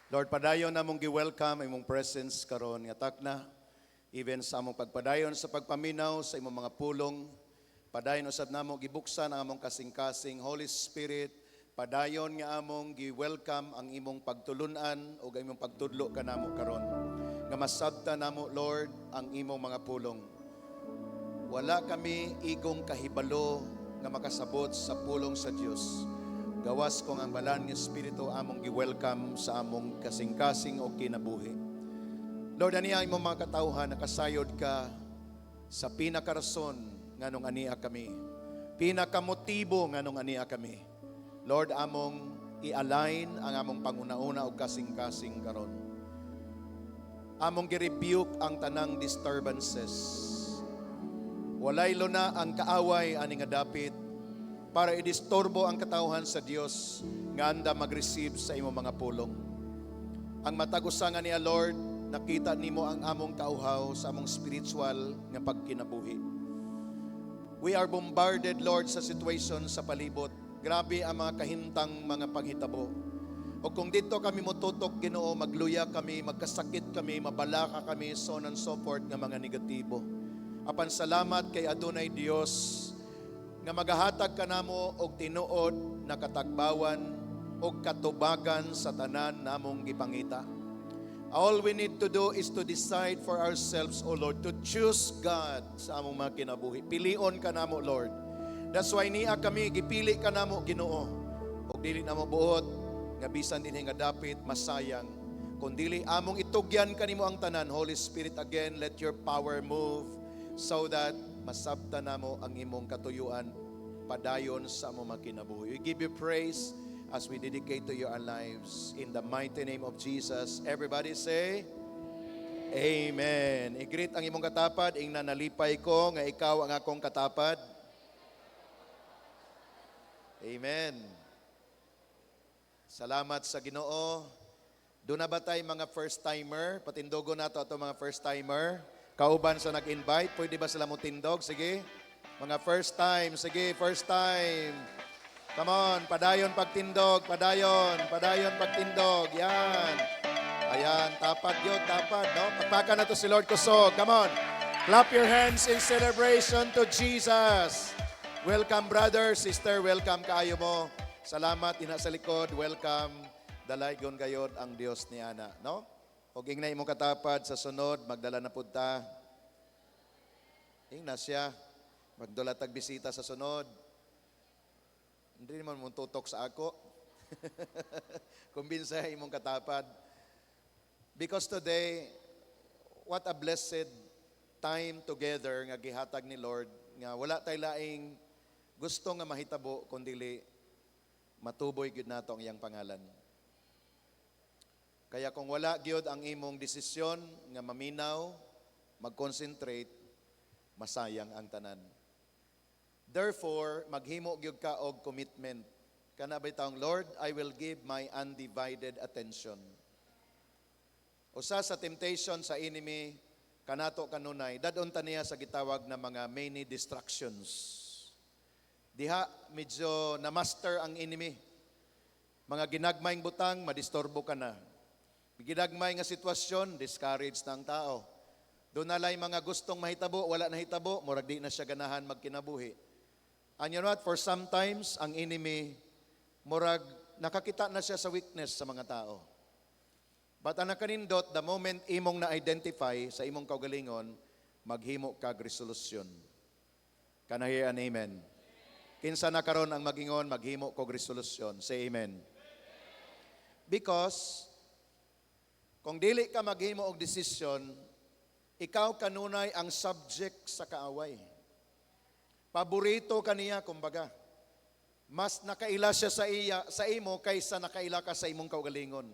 Lord, padayon na mong gi-welcome imong presence karon nga takna. Even sa among pagpadayon sa pagpaminaw sa imong mga pulong, padayon usab namo gibuksan ang among kasing-kasing. Holy Spirit, padayon nga among gi-welcome ang imong pagtulunan o imong pagtudlo kanamo karon. Nga masabta namo, Lord, ang imong mga pulong. Wala kami igong kahibalo nga makasabot sa pulong sa Dios. Gawas kong ang balan ng Espiritu among gi-welcome sa among kasing-kasing o kinabuhi. Lord, aniya imong mga katawhan, nakasayod ka sa pinakarason nganong aniya kami. Pinakamotibo nganong aniya kami. Lord, among i-align ang among panguna-una o kasing-kasing karon. Among gi-rebuke ang tanang disturbances. Walay luna ang kaaway ani nga dapit para idistorbo ang katawhan sa Dios nga anda mag-receive sa imong mga pulong. Ang matagusangan niya, Lord, nakita nimo ang among kauhaw sa among spiritual nga pagkinabuhi. We are bombarded, Lord, sa situation sa palibot. Grabe ang mga kahintang mga paghitabo. O kung dito kami motutok, Ginoo, magluya kami, magkasakit kami, mabalaka kami, so on and so forth nga mga negatibo. Apan salamat kay Adonai Dios nga magahatag kanamo og tinuod na katagbawan og katubagan sa tanan namong gipangita. All we need to do is to decide for ourselves, O Lord, to choose God sa among mga kinabuhi. Pilion kanamo, Lord. That's why niya kami gipili kanamo, Ginoo. Og dili namo buot nga bisan dinhi nga dapit masayang. Kun dili among itugyan kanimo ang tanan, Holy Spirit, again, let your power move so that masabta namo ang imong katuyuan padayon sa among mga kinabuhi. We give you praise as we dedicate to you our lives. In the mighty name of Jesus, everybody say, Amen. I-greet ang imong katapad, ing nanalipay ko nga ikaw ang akong katapad. Amen. Salamat sa Ginoo. Doon na ba tayo mga first-timer? Patindogo na to ato mga first-timer. Kauban sa nag-invite, pwede ba sila mo tindog? Sige. Mga first time, sige, first time. Come on, padayon pagtindog, padayon pagtindog. Yan. Ayan, tapad yun, tapad, no? Pagpakan na to si Lord Kusog. Come on. Clap your hands in celebration to Jesus. Welcome, brother, sister, welcome kaayo mo. Salamat, ina sa likod, welcome. Dalaygon gayod ang Dios ni Ana, no? O na imong katapad sa sunod, magdala na punta. Ingna siya, magdala tag bisita sa sunod. Hindi naman mong tutok sa ako. Kumbinsa imong katapad. Because today, what a blessed time together nga gihatag ni Lord, nga wala tay laing gusto nga mahitabo, kundili matuboy gyud nato ang iyang pangalan. Kaya kung wala gyud ang imong desisyon nga maminaw, mag-concentrate, masayang ang tanan. Therefore, maghimo gyud ka og commitment. Kana bitaw, Lord, I will give my undivided attention. Usa sa temptation sa enemy kanato kanunay, dadon ta niya sa gitawag na mga many distractions. Diha medyo na-master ang enemy. Mga ginagmayng butang, madistorbo ka na. Ginagmay nga sitwasyon, discouraged na ang tao. Doon nalay mga gustong mahitabo, wala na hitabo, murag di na siya ganahan magkinabuhi. And you know what, for sometimes, ang enemy, murag nakakita na siya sa weakness sa mga tao. But ang nakanindot, the moment imong na-identify sa imong kaugalingon, maghimo kag resolusyon. Kanahiyan, amen. Kinsa na karon ang magingon, maghimo kog resolusyon. Say amen. Because kung dili ka maghimo og desisyon, ikaw kanunay ang subject sa kaaway. Paborito kaniya, kumbaga. Mas nakaila siya sa imo kaysa nakaila ka sa imong kaugalingon.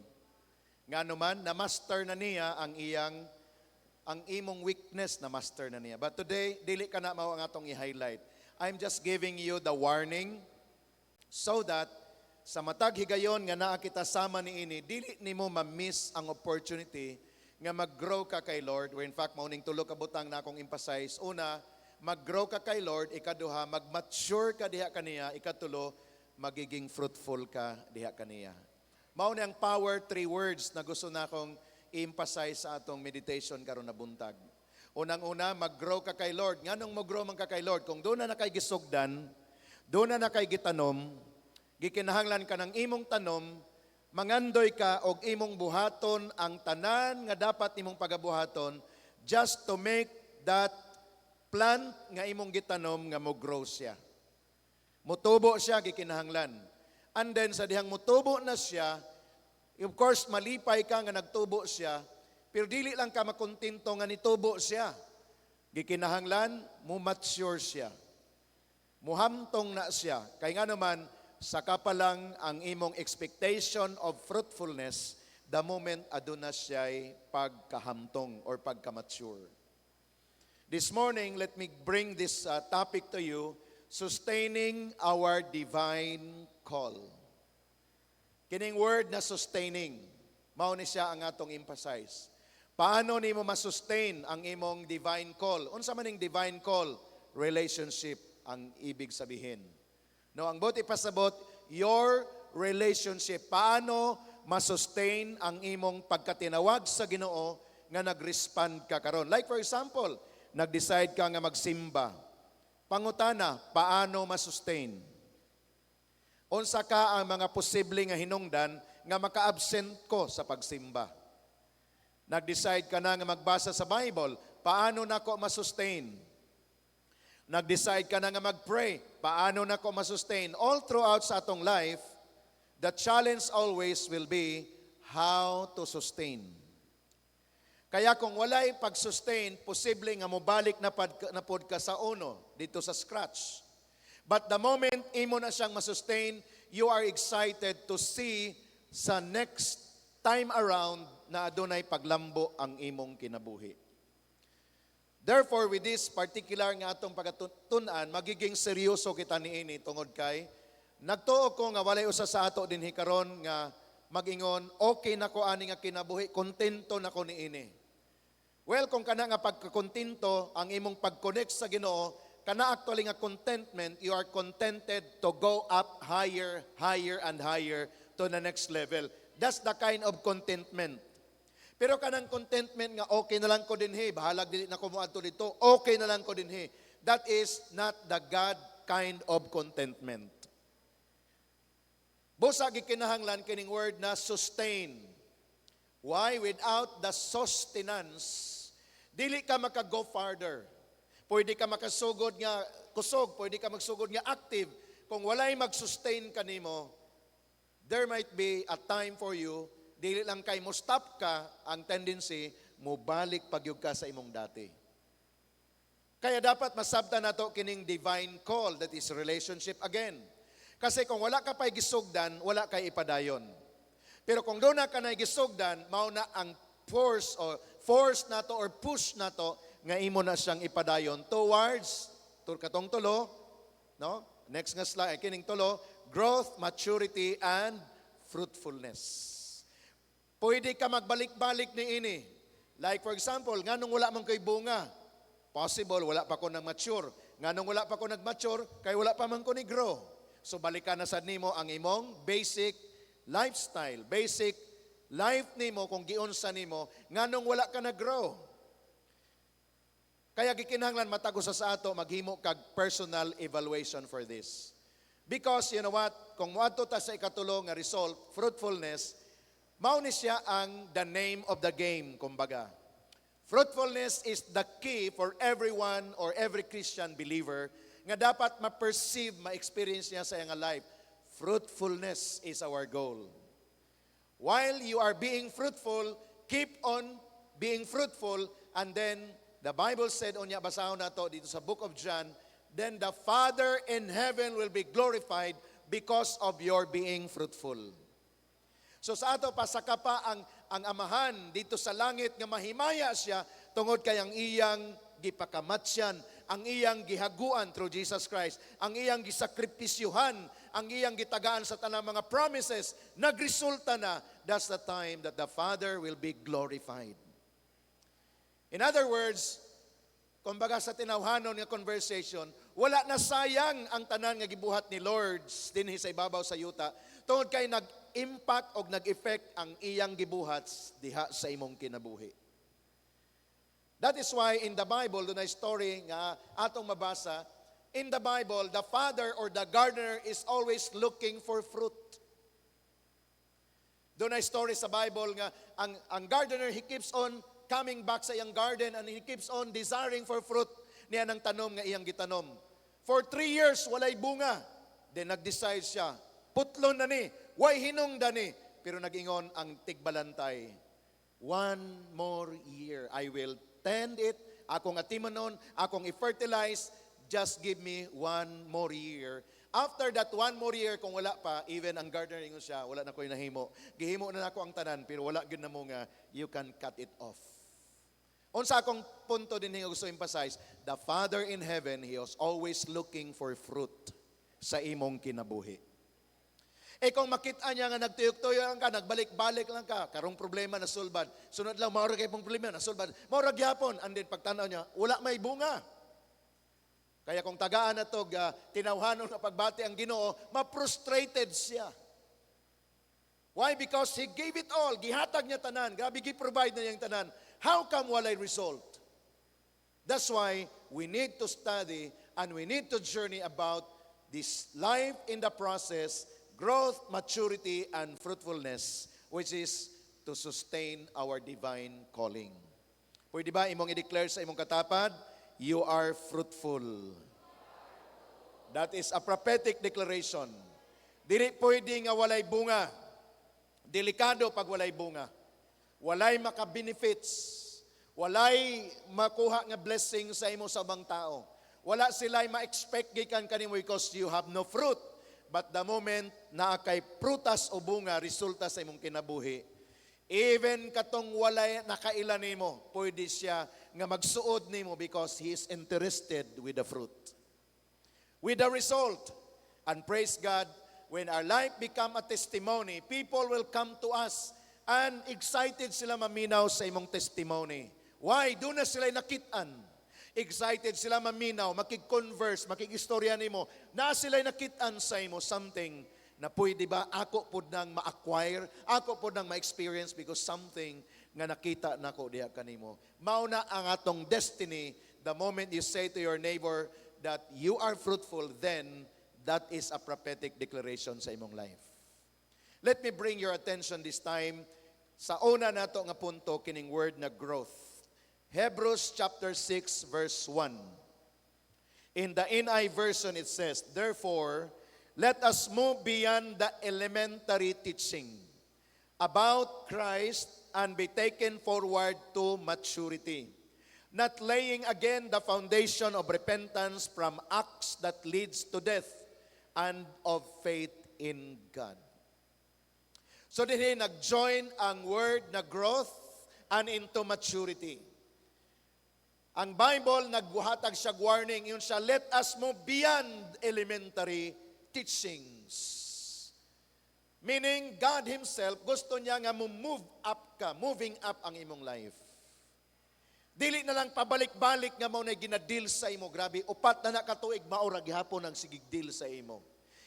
Nganuman, na-master na niya ang imong weakness, na-master na niya. But today, dili ka na mao ang atong i-highlight. I'm just giving you the warning so that sa matag higayon nga naa kita sama niini, dili nimo ma-miss ang opportunity nga mag-grow ka kay Lord. Where in fact, mauning tulo ka butang na akong emphasize. Una, mag-grow ka kay Lord. Ikaduha, mag-mature ka diha kaniya. Ikatulo, magiging fruitful ka diha kaniya. Mao ni ang power three words na gusto na akong i-emphasize sa atong meditation karon na buntag. Unang-una, mag-grow ka kay Lord. Nganong mag-grow man ka kay Lord? Kung doon na kay gisugdan, doon na kay gitanom, gikinahanglan ka ng imong tanom, mangandoy ka og imong buhaton ang tanan nga dapat imong pagabuhaton just to make that plant nga imong gitanom nga mo-grow siya. Mutubo siya gikinahanglan. And then sa dihang mutubo na siya, of course malipay ka nga nagtubo siya, pero dili lang ka makontento nga nitubo siya. Gikinahanglan mo mature siya. Muhamtong na siya. Kay nga naman saka pa lang ang imong expectation of fruitfulness the moment aduna siya'y pagkahamtong or pagkamature. This morning, let me bring this topic to you, sustaining our divine call. Kining word na sustaining, mao ni siya ang atong emphasize. Paano nimo masustain ang imong divine call? Unsa man ning divine call? Relationship ang ibig sabihin. No, ang buti pasabot, your relationship. Paano masustain ang imong pagkatinawag sa Ginoo nga nag-respond ka karon? Like for example, nag-decide ka nga magsimba. Pangutana, paano masustain? Unsa ka ang mga posible nga hinungdan nga maka-absent ko sa pagsimba? Nag-decide ka na nga magbasa sa Bible, paano nako masustain? Nag-decide ka na nga mag-pray, paano nako masustain? All throughout sa atong life, the challenge always will be how to sustain. Kaya kung walay pag-sustain, posible nga mobalik na pod ka sa uno, dito sa scratch. But the moment imo na siyang masustain, you are excited to see sa next time around na adunay paglambo ang imong kinabuhi. Therefore, with this particular nga atong pagatunan, magiging seryoso kita niini tungod kay nagtuo ko nga walay usa sa ato dinhi karon nga magingon, okay na ko ani nga kinabuhi, kontento na ko niini. Well, kung kana nga pagkakontento ang imong pag-connect sa Ginoo, kana actually nga contentment, you are contented to go up higher, higher, and higher to the next level. That's the kind of contentment. Pero kanang contentment nga okay na lang ko dinhi, bahalag dili na ko moadto dito, okay na lang ko dinhi. That is not the God kind of contentment. Busa gikinahanglan kining word na sustain. Why? Without the sustenance, dili ka maka-go farther. Pwede ka makasugod nga kusog, pwede ka magsugod nga active. Kung walay mag-sustain kanimo, there might be a time for you, dili lang kay mo stop ka, ang tendency, mo balik pagyug ka sa imong dati. Kaya dapat masabtan nato kining divine call, that is relationship again. Kasi kung wala ka pa'y gisugdan, wala kay ipadayon. Pero kung doon na ka na gisugdan, mao na ang force nato or push nato nga imo na siyang ipadayon towards katong tulo, no? Next nga slide, kining tulo, growth, maturity, and fruitfulness. Pwede ka magbalik-balik ni ini. Like for example, nganong wala man kay bunga? Possible, wala pa ko nag-mature. Nganong wala pa ko nag-mature? Kay wala pa man ko ni grow. So balikan na sad nimo ang imong basic lifestyle, basic life nimo kung giunsa nimo, nganong wala ka nag-grow. Kaya gikinahanglan matago sa ato maghimo kag personal evaluation for this. Because you know what, kung moadto ta sa ikatulo nga result, fruitfulness, mao ni siya ang the name of the game, kumbaga. Fruitfulness is the key for everyone or every Christian believer nga dapat ma-perceive, ma-experience niya sa iyang life. Fruitfulness is our goal. While you are being fruitful, keep on being fruitful, and then the Bible said, unya basahon nato dito sa book of John, then the Father in heaven will be glorified because of your being fruitful. So sa ato pasaka pa ang amahan dito sa langit nga mahimaya siya tungod kay ang iyang gipakamatsyan, ang iyang gihaguan through Jesus Christ, ang iyang gisakripisyuhan, ang iyang gitagaan sa tanang mga promises, nagresulta na. That's the time that the Father will be glorified. In other words, kumbaga sa tinawhanon nga conversation, wala na sayang ang tanan nga gibuhat ni Lord dinhi sa ibabaw sa yuta tungod kay nag-impact o nag-effect ang iyang gibuhat diha sa imong kinabuhi. That is why in the Bible, doon ay story nga atong mabasa, in the Bible, the father or the gardener is always looking for fruit. Doon ay story sa Bible nga ang gardener, he keeps on coming back sa iyang garden and he keeps on desiring for fruit niya ng tanom nga iyang gitanom. For 3 years, walay bunga. Then nag-decide siya, putlon na ni, way hinungdan ni. Pero nag-ingon ang tigbalantay, 1 more year, I will tend it, akong atimonon, akong i-fertilize, just give me 1 more year. After that 1 more year, kung wala pa, even ang gardener ingon siya, wala na ko'y nahimo. Gihimo na ako ang tanan, pero wala gyud na mo nga, you can cut it off. Unsa akong punto din nga gusto emphasize, the Father in heaven, He is always looking for fruit sa imong kinabuhi. Eh kung makita niya nga nagtuyok-tuyok lang ka, nagbalik-balik lang ka, karong problema na sulbad, sunod lang, maura kayo pong problema na sulbad, maura gyapon, and then pagtanaw niya, wala may bunga. Kaya kung tagaan na to, tinawhanon na pagbati ang Ginoo, ma-frustrated siya. Why? Because He gave it all, gihatag niya tanan, grabe gi-provide na niyang tanan. How come walay result? That's why we need to study and we need to journey about this life in the process, growth, maturity, and fruitfulness, which is to sustain our divine calling. Pwede ba imong i-declare sa imong katapad, you are fruitful. That is a prophetic declaration. Dili pwede nga walay bunga. Delikado pag walay bunga. Walay maka-benefits. Walay makuha nga blessing sa imo sa bang tao. Wala sila'y ma-expect gikan kanimo because you have no fruit. But the moment na kay prutas o bunga, resulta sa imong kinabuhi, even katong walay nakailan nimo, pwede siya nga magsuod nimo because He is interested with the fruit. With the result, and praise God, when our life become a testimony, people will come to us and excited sila maminaw sa imong testimony. Why? Doon na sila nakitaan. Excited sila maminaw, makig-converse, makig-istorya nimo. Na sila nakitaan sa imo something na pwede ba ako po nang ma-acquire, ako po nang ma-experience because something nga nakita nako diha kanimo. Mao na ang atong destiny. The moment you say to your neighbor that you are fruitful, then that is a prophetic declaration sa imong life. Let me bring your attention this time sa una nato nga punto kining word na growth. Hebrews chapter 6 verse 1. In the NI version it says, therefore, let us move beyond the elementary teaching about Christ and be taken forward to maturity, not laying again the foundation of repentance from acts that leads to death and of faith in God. So dinhi nag-join ang word na growth and into maturity. Ang Bible nagbuhatag siya warning, yun siya, let us move beyond elementary teachings. Meaning, God Himself, gusto niya nga move up ka, moving up ang imong life. Dili na lang pabalik-balik nga mo na ginadil sa imo. Grabe, upat na nakatuig, maura gihapon ang sigig deal sa imo.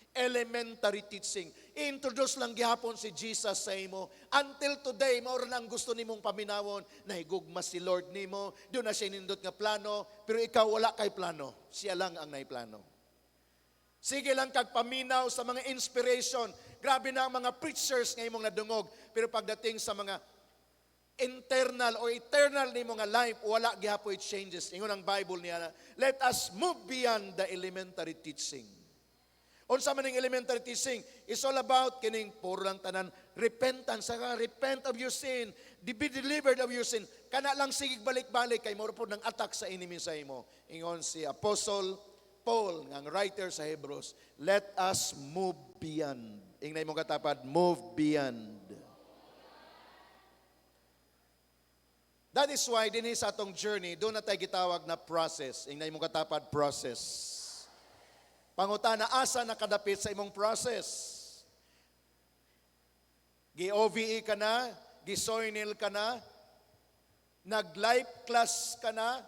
Elementary teaching. Introduce lang gihapon si Jesus sa imo. Until today, maura na ang gusto nimong paminawon, nahigugma si Lord nimo, doon na siya nindot nga plano, pero ikaw wala kay plano. Siya lang ang naiplano. Sige lang kag paminaw sa mga inspiration. Grabe na ang mga preachers nga imong nadungog. Pero pagdating sa mga internal or eternal nimo nga life, wala gihapoy changes. Ingon ang Bible niya na, let us move beyond the elementary teaching. Unsa man ang elementary teaching, it's all about kining puro lang tanan repentance, repent of your sin, be delivered of your sin. Kana lang sigig balik-balik kay moro pod nang attack sa enemy sa imo. Ingon si Apostle Paul, ang writer sa Hebrews, let us move beyond. Ingnay mong katapad, move beyond. That is why din sa atong journey, doon na tayo gitawag na process. Ingnay mong katapad, process. Pangutana, asa nakadapit sa imong process? Gi-OVE ka na, gi-soinil ka na, nag-life class ka na,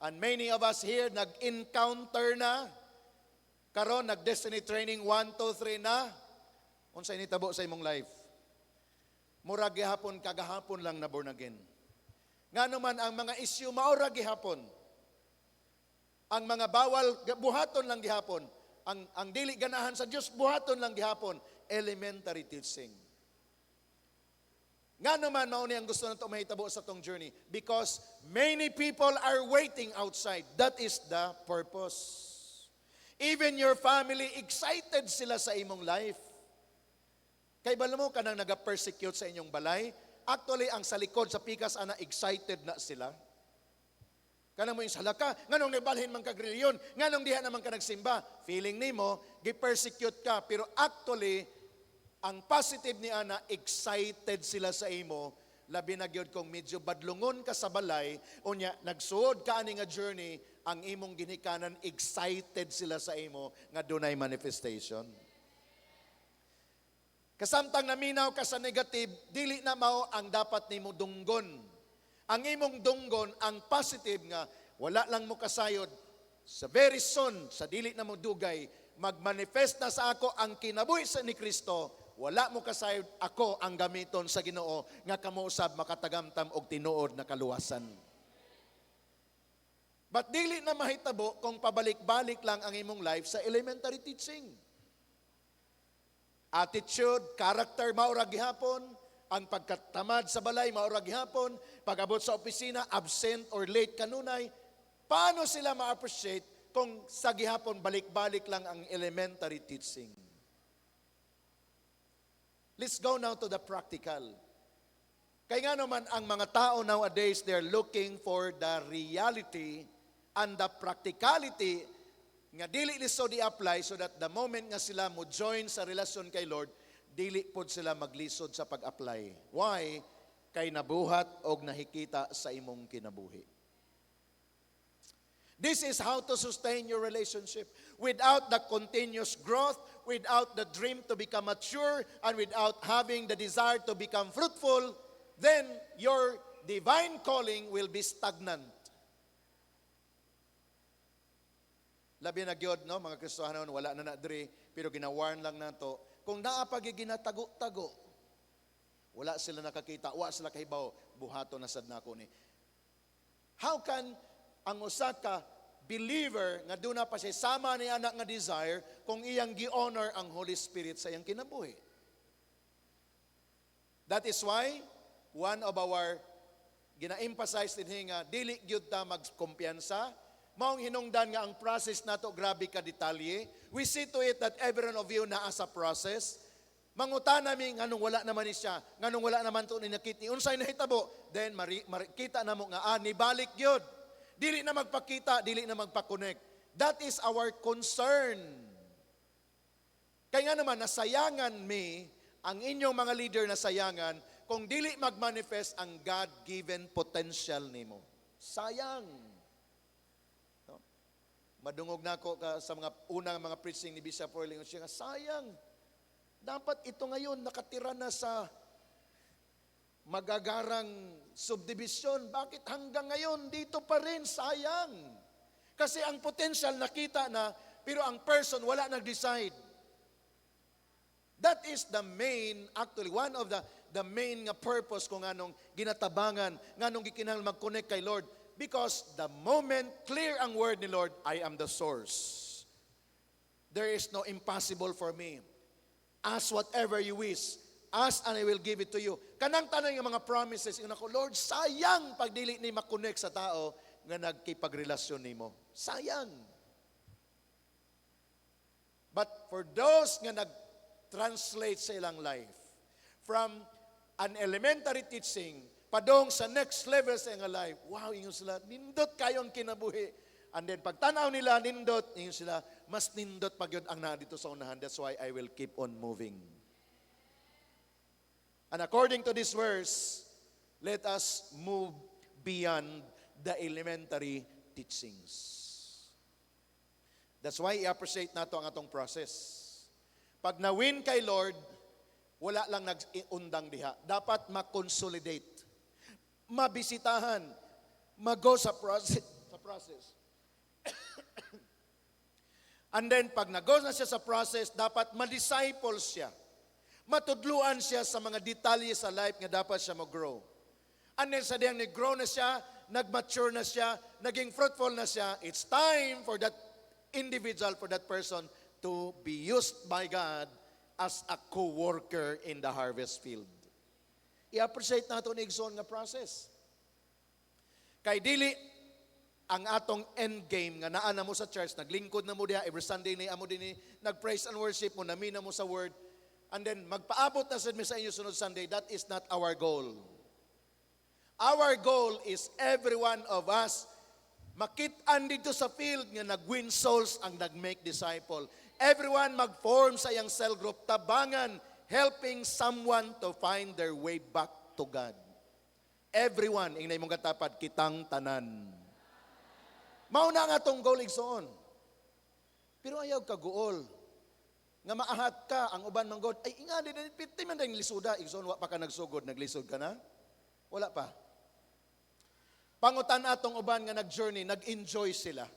and many of us here nag-encounter na, karon nag-destiny training 1, 2, 3 na, Unsay nitabo sa imong life? Murag gihapon kagahapon lang na born again. Ngano man ang mga issue maura gihapon. Ang mga bawal buhaton lang gihapon. Ang dili ganahan sa Dios buhaton lang gihapon. Elementary teaching. Ngano man mao ni ang gusto nato mahitabo sa tong journey? Because many people are waiting outside. That is the purpose. Even your family, excited sila sa imong life. Kay bala mo kanang naga-persecute sa inyong balay, actually ang sa likod sa pikas ana excited na sila. Kanang mo yung salaka, nganong nibalhin man kag reliyon, nganong diha naman ka nagsimba, feeling nimo gi-persecute ka, pero actually ang positive ni ana excited sila sa imo, labi na gyud kung medyo badlungon ka sa balay, unya nagsuod ka ani nga journey, ang imong ginikanan excited sila sa imo nga dunay manifestation. Kasamtang naminaw ka sa negative, dili na mao ang dapat nimo dunggon. Ang imong dunggon, ang positive nga, wala lang mo kasayod, sa very soon, sa dili na mo dugay, magmanifest na sa ako ang kinabuhi sa ni Kristo, wala mo kasayod, ako ang gamiton sa Ginoo nga kamo usab makatagamtam og tinuod na kaluwasan. But dili na mahitabo kung pabalik-balik lang ang imong life sa elementary teaching. Attitude, character, maura gihapon. Ang pagkatamad sa balay, maura gihapon. Pag-abot sa opisina, absent or late kanunay. Paano sila ma-appreciate kung sa gihapon balik-balik lang ang elementary teaching? Let's go now to the practical. Kaya nga naman ang mga tao nowadays, they're looking for the reality and the practicality nga dili liso di-apply so that the moment nga sila mo join sa relasyon kay Lord, dili pod sila maglisod sa pag-apply. Why? Kay nabuhat og nahikita sa imong kinabuhi. This is how to sustain your relationship. Without the continuous growth, without the dream to become mature, and without having the desire to become fruitful, then your divine calling will be stagnant. Labi na gyud no mga Kristohanon, wala na diri pero ginawarn lang nato kung naa pa ginatago-tago, wala sila nakakita, wala sila kahibaw, buhaton na sad nako ni. How can ang usa ka believer nga duna pa siya sama ni anak nga desire kung iyang gi-honor ang Holy Spirit sa iyang kinabuhi? That is why one of our gina-emphasize din nga dili gyud ta magkumpiyansa. Maong hinungdan nga ang process nato grabe ka detalye. We see to it that every one of you na as a process. Mangutan namin nganong wala naman ni siya, nganong wala naman to ni nakiti. Unsay nahitabo? Then makita namo nga nibalik gyud. Dili na magpakita, dili na magpa-connect. That is our concern. Kaya nga naman nasayangan ang inyong mga leader nasayangan kung dili magmanifest ang God-given potential nimo. Sayang. Madungog na ako sa mga unang mga preaching ni Bishop Orling. Siya nga, sayang. Dapat ito ngayon nakatira na sa magagarang subdivision. Bakit hanggang ngayon dito pa rin? Sayang. Kasi ang potential nakita na, pero ang person wala nag-decide. That is the main, actually, one of the main purpose kung anong ginatabangan, nganong gikinahanglan mag-connect kay Lord. Because the moment clear ang word ni Lord, I am the source. There is no impossible for me. Ask whatever you wish. Ask and I will give it to you. Kanang tanong yung mga promises, yung ako, Lord, sayang pag dili ni makonect sa tao nga nagkipagrelasyon nimo. Sayang. But for those nga nag-translate sa ilang life, from an elementary teaching, padong sa next level sa iyong life, wow, ingon sila, nindot kayo ang kinabuhi. And then pagtanaw nila, nindot, ingon sila, mas nindot pag yun ang na dito sa unahan. That's why I will keep on moving. And according to this verse, let us move beyond the elementary teachings. That's why i-appreciate nato ang atong process. Pag na-win kay Lord, wala lang nag-undang diha. Dapat ma-consolidate. Mabisitahan, mag-go sa process. And then, pag nag-go na siya sa process, dapat ma-disciple siya. Matudluan siya sa mga detalye sa life nga dapat siya mag-grow. And then sa diyang nag-grow na siya, nag-mature na siya, naging fruitful na siya, it's time for that individual, for that person to be used by God as a co-worker in the harvest field. I-appreciate nato ni Igsoon nga process. Kay dili ang atong end game nga naa na mo sa church, naglingkod na mo diha every Sunday ni amo dinhi, nag-praise and worship mo, namina mo sa word, and then magpaabot na sad mi sa inyo sunod Sunday. That is not our goal. Our goal is every one of us makit-an dito sa field nga nag-win souls ang nag-make disciple. Everyone mag-form sa iyang cell group, tabangan, helping someone to find their way back to God. Everyone, ingay mong katapat, kitang tanan. Mauna nga tong goal igsoon. Pero ayaw ka guol. Nga maahat ka, ang uban manggod, ay inga, piti man dahil lisuda, igsoon, wa pa ka nagsugod, naglisod ka na? Wala pa. Pangutan atong uban nga nag-journey, nag-enjoy sila.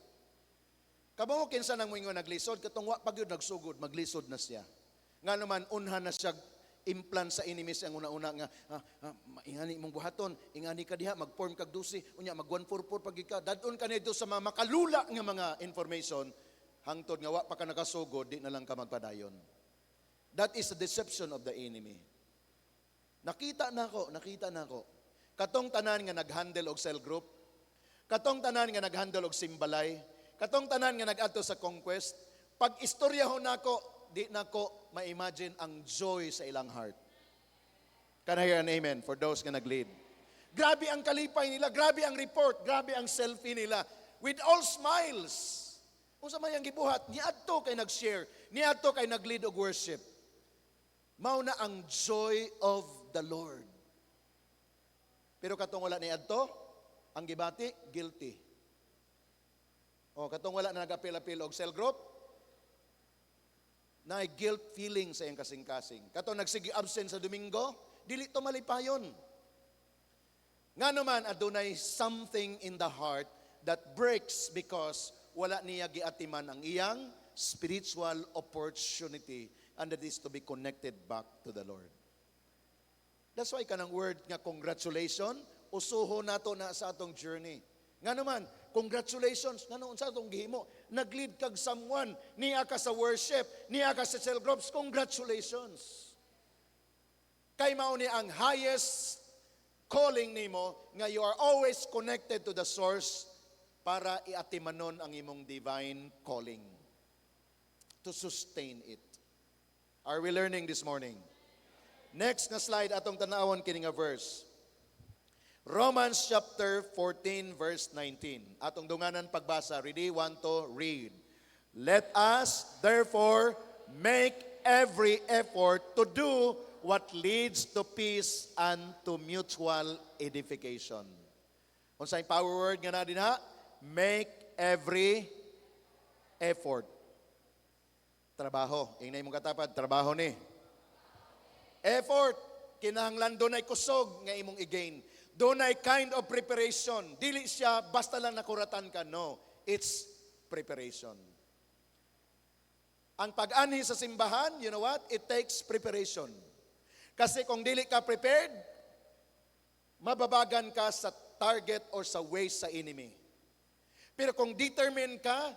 Kabang kinsa nang mo naglisod, katong wa pag yun nagsugod, maglisod na siya. Nga naman, unha na siya implant sa enemies ang una-una nga, ingani mong buhaton, ingani ka diha, mag-form kag dusi, unya mag-144 pag ika, dadon ka nito sa mga makalula nga mga information, hangtod nga wa pa ka nakasugod, di na lang ka magpadayon. That is the deception of the enemy. Nakita na ko. Katong tanan nga nag-handle og cell group, katong tanan nga nag-handle og simbalay, katong tanan nga nag-adto sa conquest, pag istoryahon nako, di nako ma-imagine ang joy sa ilang heart. Can I hear an amen for those nga nag-lead? Grabe ang kalipay nila, grabe ang report, grabe ang selfie nila, with all smiles. Kung sa mayang gibuhat, niadto kay nag-share, niadto kay nag-lead og worship. Mao na ang joy of the Lord. Pero katong wala ni adto, ang gibati, guilty. O katong wala na nag-apil-apil og cell group, na guilt feeling sa iyang kasing-kasing. Katong nagsigi absent sa Domingo, dili to malipayon. Nga naman, adunay something in the heart that breaks because wala niya giatiman ang iyang spiritual opportunity, and that is to be connected back to the Lord. That's why kanang word nga congratulations, usuho nato na sa atong journey. Nga naman, congratulations, nga naman sa atong gihimo, nag-lead kag someone, niya ka sa worship, niya ka sa cell groups, congratulations. Kay mao ni ang highest calling nimo nga you are always connected to the source para iatimanon ang imong divine calling. To sustain it. Are we learning this morning? Next na slide atong tanawon kini nga verse. Romans chapter 14 verse 19. Atong dunganan pagbasa. Ready? 1, 2, read. Let us therefore make every effort to do what leads to peace and to mutual edification. Unsay power word nga na dinha? Make every effort. Trabaho. Ingay mong katapat, trabaho ni. Effort. Kinahanglan doon ay kusog nga imong i-gain. Doon ay kind of preparation. Dili siya basta lang nakuratan ka. No. It's preparation. Ang pag-anhi sa simbahan, you know what? It takes preparation. Kasi kung dili ka prepared, mababagan ka sa target or sa ways sa enemy. Pero kung determined ka,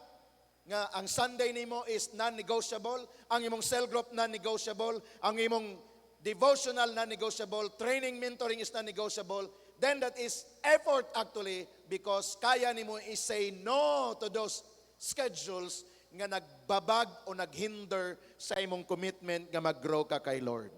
nga ang Sunday nimo is non-negotiable, ang imong cell group non-negotiable, ang imong devotional non-negotiable, training, mentoring is non-negotiable, then that is effort actually because kaya nimo i-say no to those schedules nga nagbabag o naghinder sa imong commitment nga mag-grow ka kay Lord.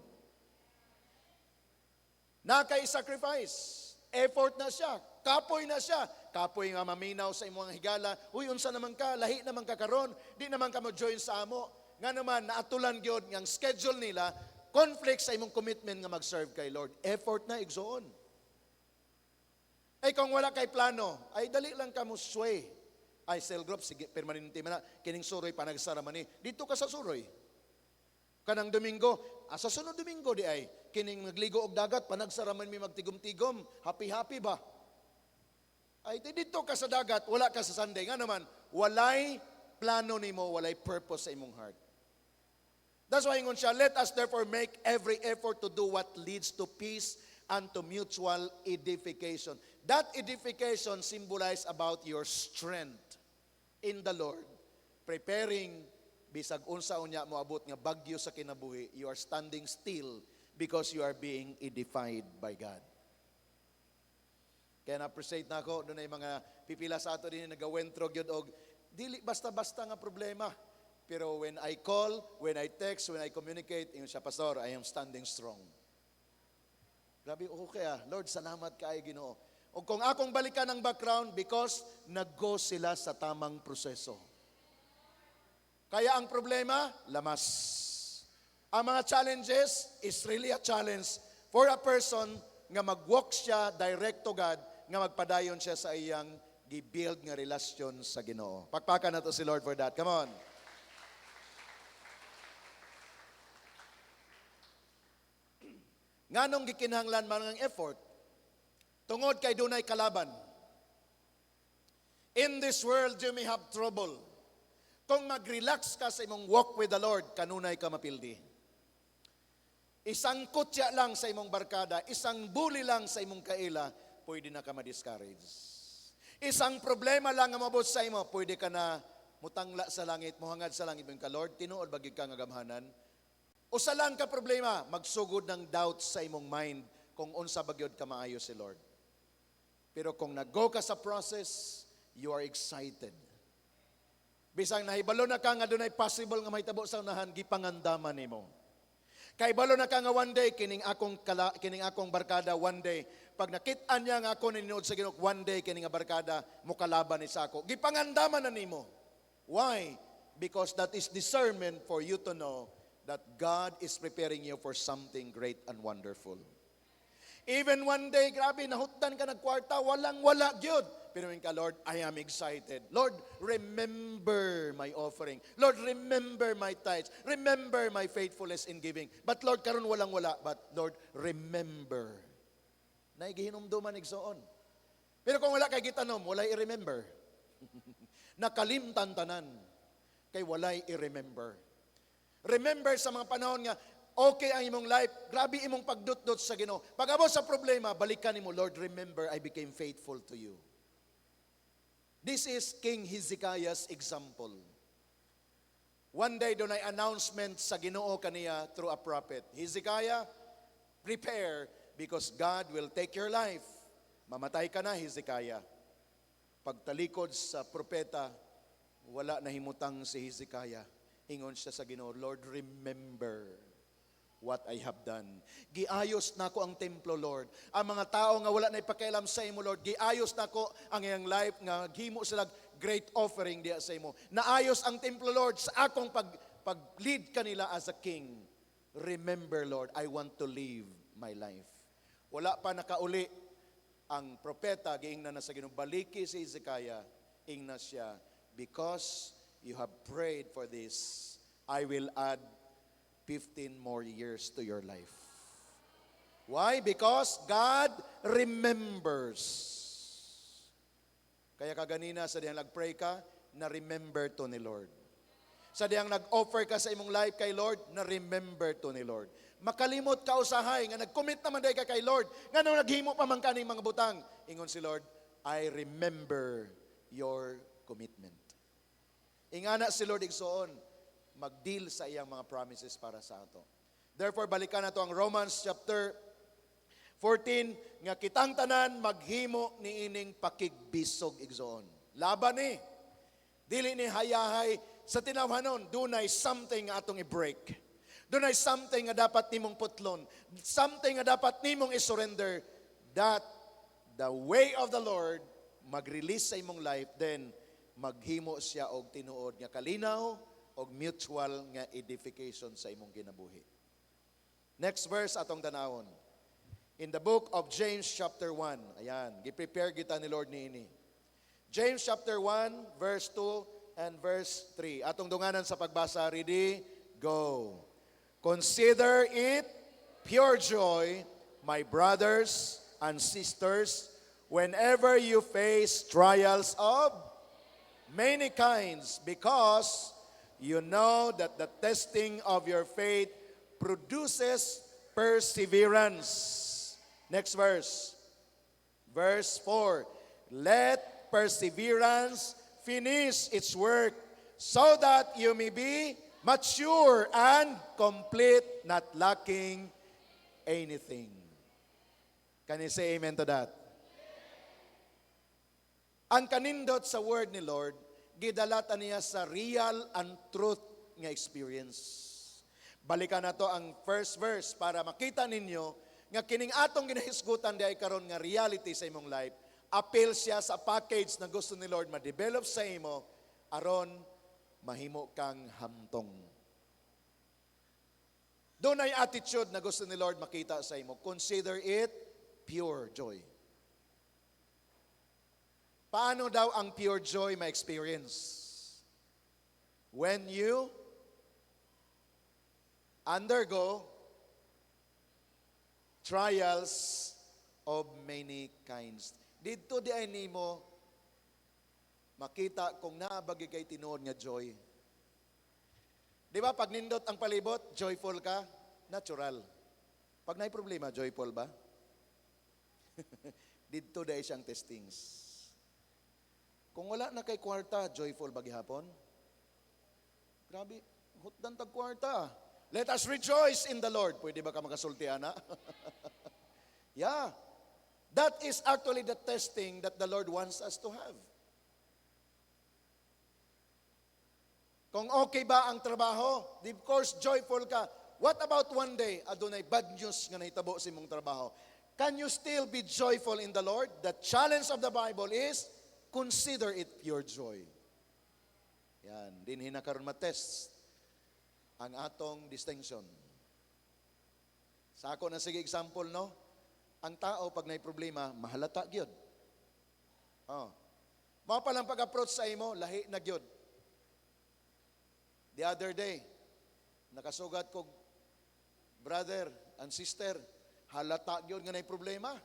Nakay-sacrifice. Effort na siya. Kapoy na siya. Kapoy nga maminaw sa imong higala. Uy, unsa naman ka? Lahi naman ka karon. Di naman ka mo-join sa amo. Nga naman, naatulan gyud ng schedule nila, conflict sa imong commitment nga mag-serve kay Lord. Effort na, igsoon. Ay, kung wala kay plano, ay dali lang ka mo sway. Ay, cell group, sige, permanente man na. Kining suroy, panagsara man ni. Dito ka sa suroy. Kanang Domingo, sa sunod Domingo di ay, kining nagligo og dagat, panagsara man mi magtigom-tigom. Happy-happy ba? Ay, dito ka sa dagat, wala ka sa Sunday. Nga naman, walay plano nimo, walay purpose sa imong heart. That's why ingon siya, let us therefore make every effort to do what leads to peace and to mutual edification. That edification symbolizes about your strength in the Lord. Preparing, bisag unsa unya moabot nga bagyo sa kinabuhi, you are standing still because you are being edified by God. Kaya na-appreciate na ako, doon ay mga pipila sa ato din nagawentro gyud og dili basta-basta nga problema. Pero when I call, when I text, when I communicate, ingon siya, Pastor, I am standing strong. Grabe, okay Lord, salamat kay Ginoo. O kung akong balikan ang background, because nag-go sila sa tamang proseso. Kaya ang problema, lamas. Ang mga challenges is really a challenge for a person nga mag-walk siya direct to God, nga magpadayon siya sa iyang gi-build nga relasyon sa Ginoo. Pakpakan nato si Lord for that. Come on. Nganong gikinahanglan man ang effort? Tungod kay dunay kalaban. In this world, you may have trouble. Kung mag-relax ka sa imong walk with the Lord, kanunay ka mapildi. Isang kutya lang sa imong barkada, isang bully lang sa imong kaila, pwede na ka ma-discourage. Isang problema lang nga mabot sa imo, pwede ka na mutangla sa langit, muhangad sa langit, ka Lord, tinuod bagig ka nga gamhanan. O sa lang ka problema, magsugod ng doubt sa imong mind kung unsa bagyod ka maayo si Lord. Pero kung nag-go ka sa process, you are excited. Bisang nahibalo na ka nga dunay possible nga mahitabo sa unahan, gipangandaman nimo. Kay balo na ka nga one day, kining akong barkada one day, pag nakit-an niya nga ako ninood sa Ginoo, one day kining barkada mukalaban ni sa ako. Gipangandaman na nimo. Why? Because that is discernment for you to know that God is preparing you for something great and wonderful. Even one day, grabe, nahutdan ka nagkwarta, walang-wala, gyud. Pero ka, Lord, I am excited. Lord, remember my offering. Lord, remember my tithes. Remember my faithfulness in giving. But Lord, karon walang-wala. But Lord, remember. Naigihinumduman igsoon. Pero kung wala kay gitanom, walay i-remember. Nakalimtan tanan, kay walay i-remember. Remember sa mga panahon nga, okay ang imong life, grabe imong pagdut-dut sa Ginoo. Pag abot sa problema, balikan nimo, Lord, remember I became faithful to you. This is King Hezekiah's example. One day, doon ay announcement sa Ginoo kaniya through a prophet. Hezekiah, prepare because God will take your life. Mamatay ka na, Hezekiah. Pagtalikod sa propeta, wala na himutang si Hezekiah. Ingon siya sa Ginoo, Lord, remember what I have done. Giayos na ko ang templo, Lord. Ang mga tao nga wala na ipakialam sa imo, Lord, giayos na ko ang iyang life nga gihimo sila great offering diya sa imo. Naayos ang templo, Lord, sa akong pag-lead kanila as a king. Remember, Lord, I want to live my life. Wala pa nakauli ang propeta, giingna na sa Ginoo, baliki si Hezekiah, ingna siya, because you have prayed for this, I will add 15 more years to your life. Why? Because God remembers. Kaya kaganina sa diyang nag-pray ka, na-remember to ni Lord. Sa diyang nag-offer ka sa imong life kay Lord, na-remember to ni Lord. Makalimot ka usahay, nga nag-commit naman day ka kay Lord, nga nung naghimo pa man kaning mga butang, ingon si Lord, I remember your commitment. Ingana si Lord igsoon, mag-deal sa iyang mga promises para sa ato. Therefore, balikan nato ang Romans chapter 14, nga kitang tanan maghimo ni ining pakigbisog igsoon. Laban ni, dili ni hayahay, sa tinawhanon, dunay something nga atong i-break. Dunay something nga dapat nimong putlon. Something nga dapat nimong i-surrender, that the way of the Lord mag-release sa imong life, then maghimo siya og tinuod nga kalinaw og mutual nga edification sa imong kinabuhi. Next verse atong tanawon. In the book of James chapter 1. Ayan, gi-prepare kita ni Lord niini. James chapter 1 verse 2 and verse 3. Atong dunganan sa pagbasa. Ready? Go. Consider it pure joy, my brothers and sisters, whenever you face trials of many kinds, because you know that the testing of your faith produces perseverance. Next verse. Verse 4. Let perseverance finish its work so that you may be mature and complete, not lacking anything. Can you say amen to that? Ang kanindot sa word ni Lord, gidalatan niya sa real and truth nga experience. Balikan na to ang first verse para makita ninyo nga kining atong ginahisgutan di ay karon nga reality sa imong life. Appeal siya sa package na gusto ni Lord ma-develop sa imo aron mahimo kang hamtong. Doon ay attitude na gusto ni Lord makita sa imo. Consider it pure joy. Paano daw ang pure joy ma-experience? When you undergo trials of many kinds. Dito di ay nimo makita kung naabagi kay tinuod nga joy. Di ba pag nindot ang palibot, joyful ka? Natural. Pag may problema, joyful ba? Dito di ay siyang testings. Kung wala na kay kwarta, joyful ba gihapon? Grabe, hutdan tag kwarta. Let us rejoice in the Lord. Pwede ba ka makasulti, ana? Yeah. That is actually the testing that the Lord wants us to have. Kung okay ba ang trabaho, of course, joyful ka. What about one day, adunay bad news nga nahitabo sa imong trabaho? Can you still be joyful in the Lord? The challenge of the Bible is, consider it pure joy. Yan, din hinakaroon matest ang atong distinction. Sa ako na sige example, no? Ang tao, pag may problema, mahalata gyud. Oh. Mao pa lang pag-approach sa imo, lahi na gyud. The other day, nakasugat ko, brother and sister, halata gyud nga nay problema.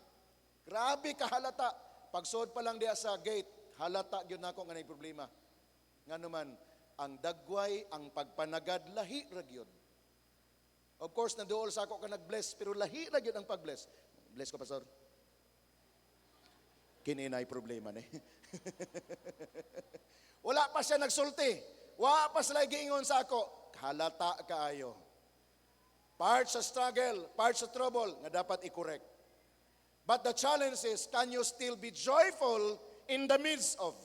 Grabe ka halata. Pagsuod pa lang diya sa gate, halata gyud nako nga nay problema. Nganuman ang dagway, ang pagpanagad lahi ra gyud. Of course nanduol sa ako ka nag-bless pero lahi ra gyud ang pag-bless. Bless ko pastor. Kini nay problema ni. Wala pa siya nagsulti. Wala pa sila giingon sa ako. Halata kaayo. Part sa struggle, part sa trouble nga dapat i-correct. But the challenge is, can you still be joyful in the midst of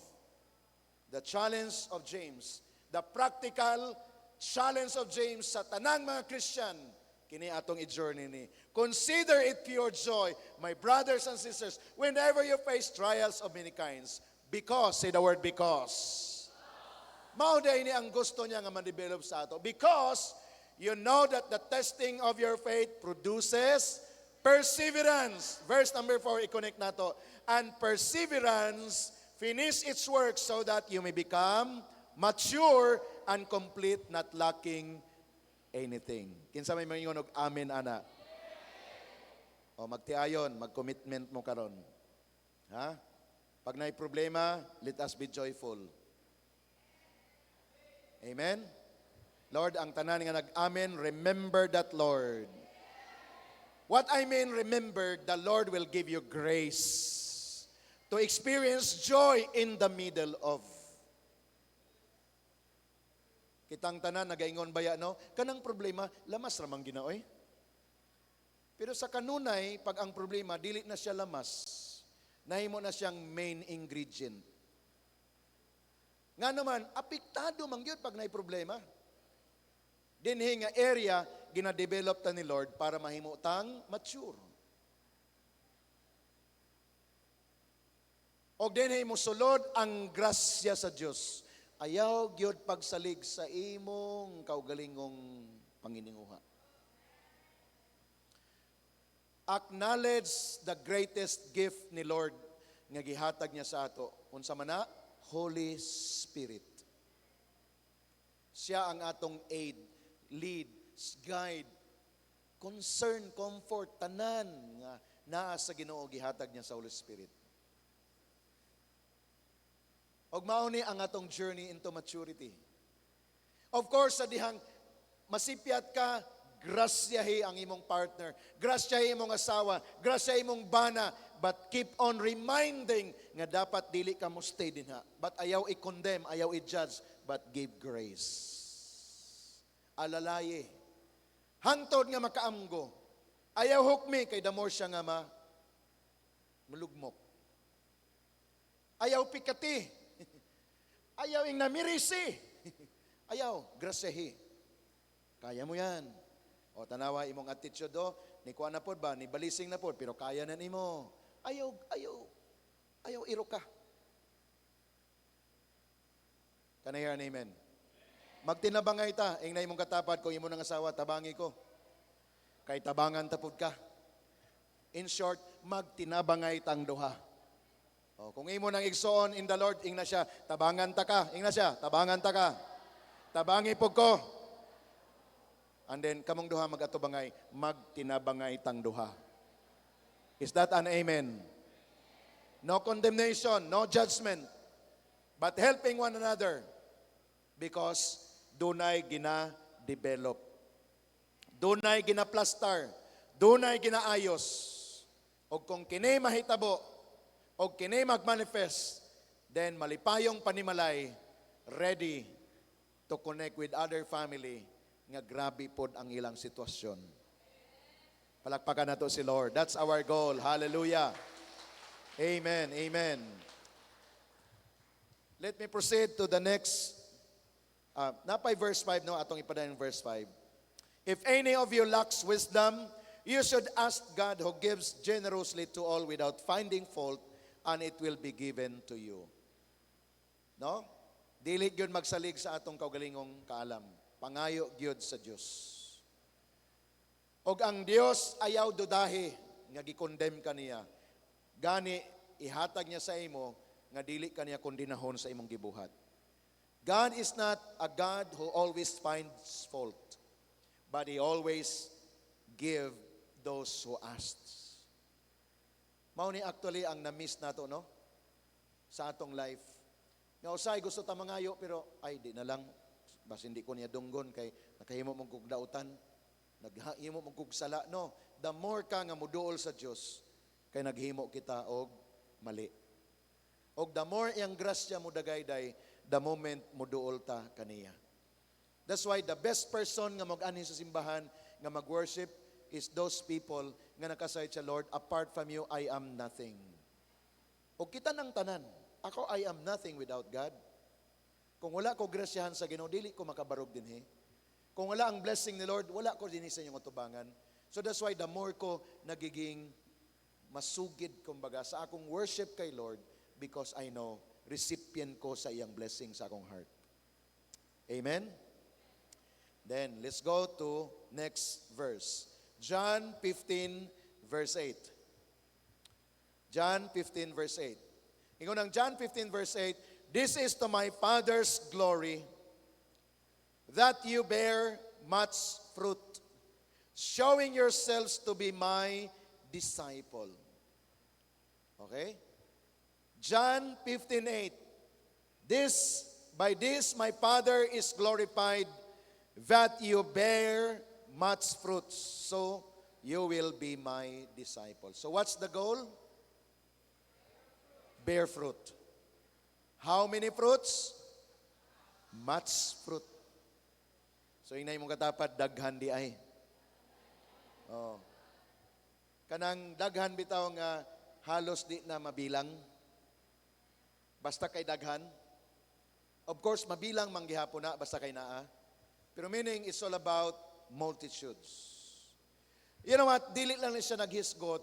the challenge of James? The practical challenge of James sa tanang mga Christian, kini atong i-journey ni. Consider it pure joy, my brothers and sisters, whenever you face trials of many kinds. Because, say the word because. Mauday ni ang gusto niya nga ma-develop sa ato. Because, you know that the testing of your faith produces perseverance. Verse number 4, i-connect na to. And perseverance, finish its work so that you may become mature and complete, not lacking anything. Kinsa may mangingon og amen, ana? O magtiayon, mag-commitment mo karon. Ha? Pag may problema, let us be joyful. Amen? Lord, ang tanan nga nag-amen, remember that, Lord. What I mean, remember, the Lord will give you grace to experience joy in the middle of. Kitang tanan, nagaingon baya, no? Kanang problema, lamas ramang ginaoy. Pero sa kanunay, pag ang problema, dili na siya lamas, nahimo na siyang main ingredient. Nga naman, apektado man gyud pag nay problema. Dinhi nga area, gina-develop ta ni Lord para mahimutang mature. O dinhi mo sulod ang grasya sa Dios. Ayaw gyud pagsalig sa imong kaugalingong pangininguha. Acknowledge the greatest gift ni Lord nga gihatag niya sa ato. Unsa man na? Holy Spirit. Siya ang atong aid, lead, guide, concern, comfort, tanan nga naa sa Ginoo gihatag niya sa Holy Spirit. Og mao ni ang atong journey into maturity. Of course, sa dihang masipyat ka, grasyahi ang imong partner, grasyahi imong asawa, grasyahi imong bana, but keep on reminding nga dapat dili ka mo stay dinha. But ayaw i-condemn, ayaw i-judge, but give grace. Alalaye. Hangtod nga makaamgo. Ayaw hukmi kay damor siya nga mulugmok. Ayaw pikati. Ayaw ing namirisi. Ayaw, grasyahi. Kaya mo yan. O tanawa imong attitude do, ni kuha na pod ba, ni balising na pod, pero kaya na nimo. Ayaw iro ka. Kanayan, amen. Magtinabangay ta, ing na imong katapad, kung imo nang asawa, tabangi ko. Kay tabangan tapod ka. In short, magtinabangay tang duha. O, kung imo nang igsoon in the Lord, ing na siya, tabangan ta ka. Ing na siya, tabangan ta ka. Tabangi po ko. And then, kamong duha mag-atubangay, magtinabangay tang duha. Is that an amen? No condemnation, no judgment, but helping one another because dunay gina-develop. Dunay gina-plastar. Dunay ginaayos. O kung kini mahitabo, o kini mag-manifest, then malipayong panimalay, ready to connect with other family nga grabe pod ang ilang sitwasyon. Palakpakan nato si Lord. That's our goal. Hallelujah. Amen. Amen. Let me proceed to the next. Napay verse 5, no? Atong ipadayon verse 5. If any of you lacks wisdom, you should ask God who gives generously to all without finding fault, and it will be given to you. No? Dili gyud magsalig sa atong kaugalingong kaalam. Pangayo gyud sa Dios. Og ang Dios ayaw dudahi nga gi-condemn kaniya. Gani ihatag niya sa imo nga dili kaniya kondinahon sa imong gibuhat. God is not a God who always finds fault, but He always give those who asks. Mao ni actually ang na-miss nato, no? Sa atong life. Nga usay gusto ta mangayo pero ay di na lang. Bas hindi ko niya dunggon kay nakahimo mong kugdautan, naghimo mong kugsala. No, the more ka nga muduol sa Dios kay naghimo kita og mali. Og the more yang grasya mo dagayday, the moment muduol ta kaniya. That's why the best person nga mag-anhin sa simbahan nga mag-worship is those people nga nakasay sa Lord, apart from you I am nothing. Og kita nang tanan, ako I am nothing without God. Kung wala ko grasyahan sa Ginoo, dili ko makabarog dinhi. Kung wala ang blessing ni Lord, wala ko dinhi sa inyong utubangan. So that's why the more ko nagiging masugid, kumbaga, sa akong worship kay Lord, because I know, recipient ko sa iyang blessing sa akong heart. Amen? Then, let's go to next verse. John 15, verse 8. John 15, verse 8. Ingon ang John 15, verse 8, this is to my Father's glory, that you bear much fruit, showing yourselves to be my disciple. Okay? John 15:8. By this my Father is glorified, that you bear much fruit, so you will be my disciple. So what's the goal? Bear fruit. How many fruits? Much fruit. So inay mong katapat, daghan di ay. Oh. Kanang daghan bitaw nga halos di na mabilang. Basta kay daghan. Of course, mabilang manggihapon na, basta kay naa. Pero meaning, it's all about multitudes. You know what? Dili lang siya naghisgot.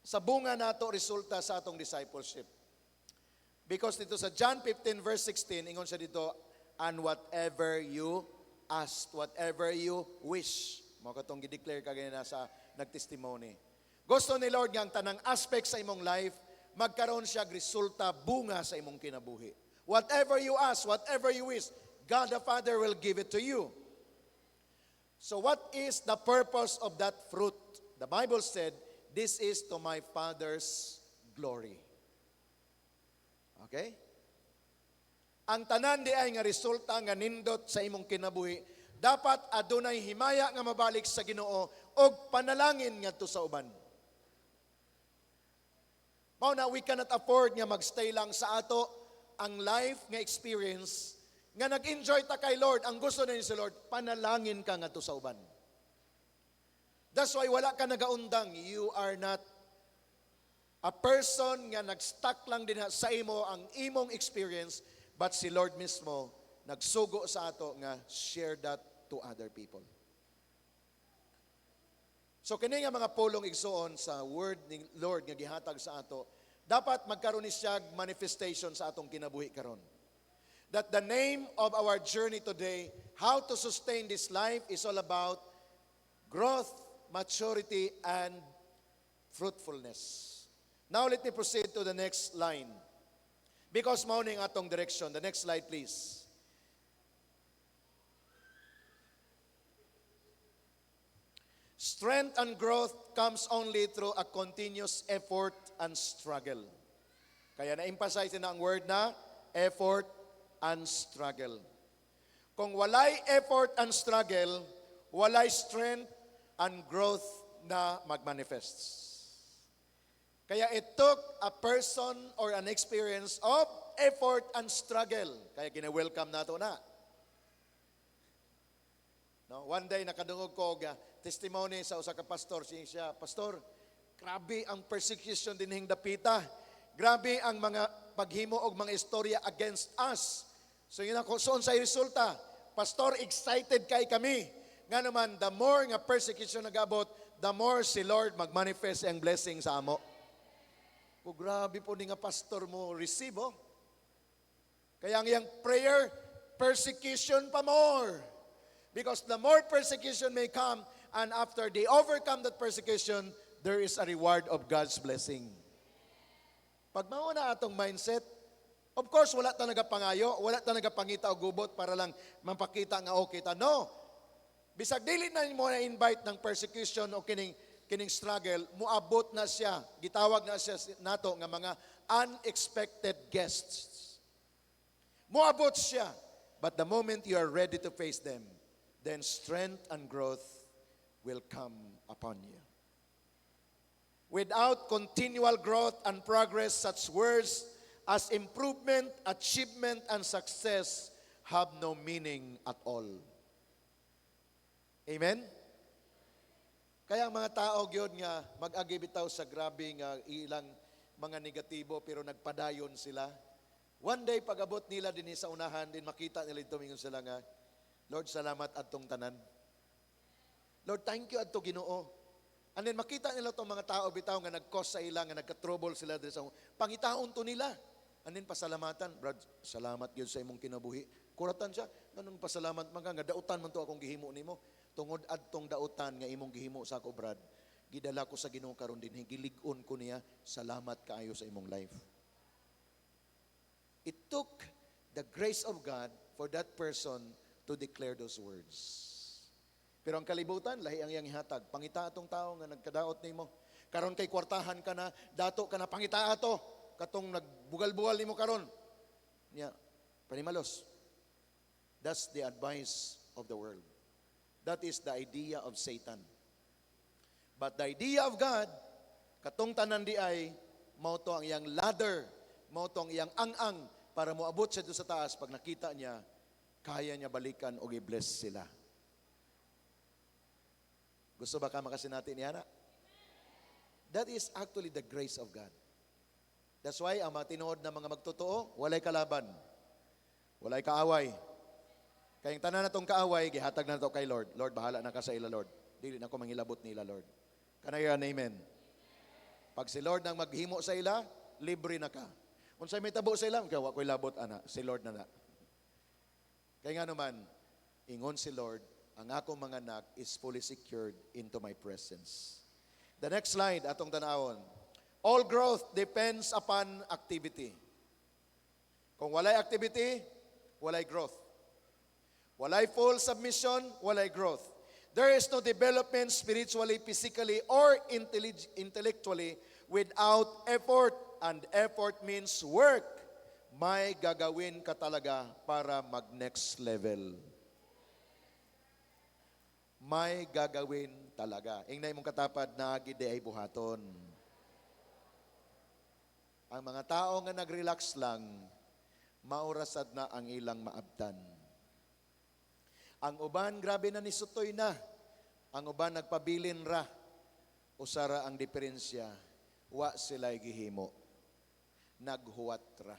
Sa bunga nato resulta sa atong discipleship. Because dito sa John 15 verse 16, ingon siya dito, and whatever you ask, whatever you wish. Mo katong gi-declare kagaya na sa nagtestimony. Gusto ni Lord nga ang tanang aspect sa imong life, magkaroon siya resulta, bunga sa imong kinabuhi. Whatever you ask, whatever you wish, God the Father will give it to you. So what is the purpose of that fruit? The Bible said, this is to my Father's glory. Okay? ang tanan di ay nga resulta nga nindot sa imong kinabuhi, dapat adunay himaya nga mabalik sa Ginoo og panalangin ngadto sa uban. Mao na we cannot afford nga magstay lang sa ato ang life nga experience nga nag-enjoy ta kay Lord. Ang gusto na ni si Lord, panalangin ka ngadto sa uban. That's why wala ka nagaundang. You are not a person nga nag-stuck lang din sa imo ang imong experience, but si Lord mismo nagsugo sa ato nga share that to other people. So kini nga mga pulong igsuon sa word ni Lord nga gihatag sa ato, dapat magkaroon ni siya manifestation sa atong kinabuhi karon. That the name of our journey today, how to sustain this life, is all about growth, maturity, and fruitfulness. Now let me proceed to the next line. Because mao ning atong direction. The next slide, please. Strength and growth comes only through a continuous effort and struggle. Kaya na-emphasize na ang word na effort and struggle. Kung walay effort and struggle, walay strength and growth na magmanifests. Kaya it took a person or an experience of effort and struggle. Kaya kina-welcome nato na. No, one day nakadungog ko testimony sa usa ka pastor, siya, pastor, grabe ang persecution dinhing dapita. Grabe ang mga paghimo og mga istorya against us. So yun ako, so unsay resulta? Pastor, excited kay kami. Nga naman, the more nga persecution nag-abot, the more si Lord magmanifest ang blessing sa amo. O grabe po ni nga pastor mo receive, oh. Kaya ang iyang prayer, persecution pa more. Because the more persecution may come, and after they overcome that persecution, there is a reward of God's blessing. Pag mauna atong mindset, of course, wala talaga pangayo, wala talaga pangita o gubot para lang mapakita nga okay ta. No. Bisag dili na mo na-invite ng persecution o kining struggle, muabot na siya, gitawag na siya nato nga mga unexpected guests. Muabot siya. But the moment you are ready to face them, then strength and growth will come upon you. Without continual growth and progress, such words as improvement, achievement, and success have no meaning at all. Amen? Kaya ang mga tao gyud nga mag-agi bitaw sa grabe nga ilang mga negatibo pero nagpadayon sila. One day pag-abot nila dinhi sa unahan, din makita nila tumingon sila nga, Lord, salamat adtong tanan. Lord, thank you adto Ginoo. And then makita nila itong mga tao bitaw nga nag-cause sa ilang, nga nagka-trouble sila dito sa pangitaon to nila. And then pasalamatan, Brad, salamat yun sa imong kinabuhi. Kuratan siya, ganun pasalamat man ka, nga dautan man to akong gihimo nimo. Tungod adtong dautan nga imong gihimo sa ako, Brad, gidala ko sa Ginoo karon din, gilig-on ko niya, salamat kaayo sa imong life. It took the grace of God for that person to declare those words. Pero ang kalibutan, lahi ang iyang ihatag. Pangita atong tao nga nagkadaot nimo. Karon kay kwartahan ka na, dato ka na pangita ato. Katong nagbugal-bugal nimo karon. Nya, panimalos. That's the advice of the world. That is the idea of Satan. But the idea of God, katong tanan di ay, mao to ang iyang ladder, mao to ang iyang ang-ang para moabot siya doon sa taas. Pag nakita niya, kaya niya balikan o i-bless sila. Gusto ba ka makasinati niya na? That is actually the grace of God. That's why ang mga tinuod na mga magtotoo, walay kalaban. Walay kaaway. Kayang tanan na itong kaaway, gihatag na ito kay Lord. Lord, bahala na ka sa ila, Lord. Dili na ko mangilabot nila, Lord. Kanayan, amen. Pag si Lord nang maghimo sa ila, libre na ka. Kung sa'y may tabo sa ila, kawa ko'y labot, ana. Si Lord na na. Kaya nga naman, ingon si Lord, ang akong mga anak is fully secured into my presence. The next slide, atong tanawon. All growth depends upon activity. Kung walay activity, walay growth. Walay full submission, walay growth. There is no development spiritually, physically, or intellectually without effort. And effort means work, may gagawin ka talaga para mag-next level. May gagawin talaga. Ingnay mong katapad na gide ay buhaton. Ang mga tao nga nag-relax lang, maurasad na ang ilang maabtan. Ang uban, grabe na nisutoy na. Ang uban, nagpabilin ra. Usara ang diferensya. Wa sila'y gihimo. Naghuwat ra.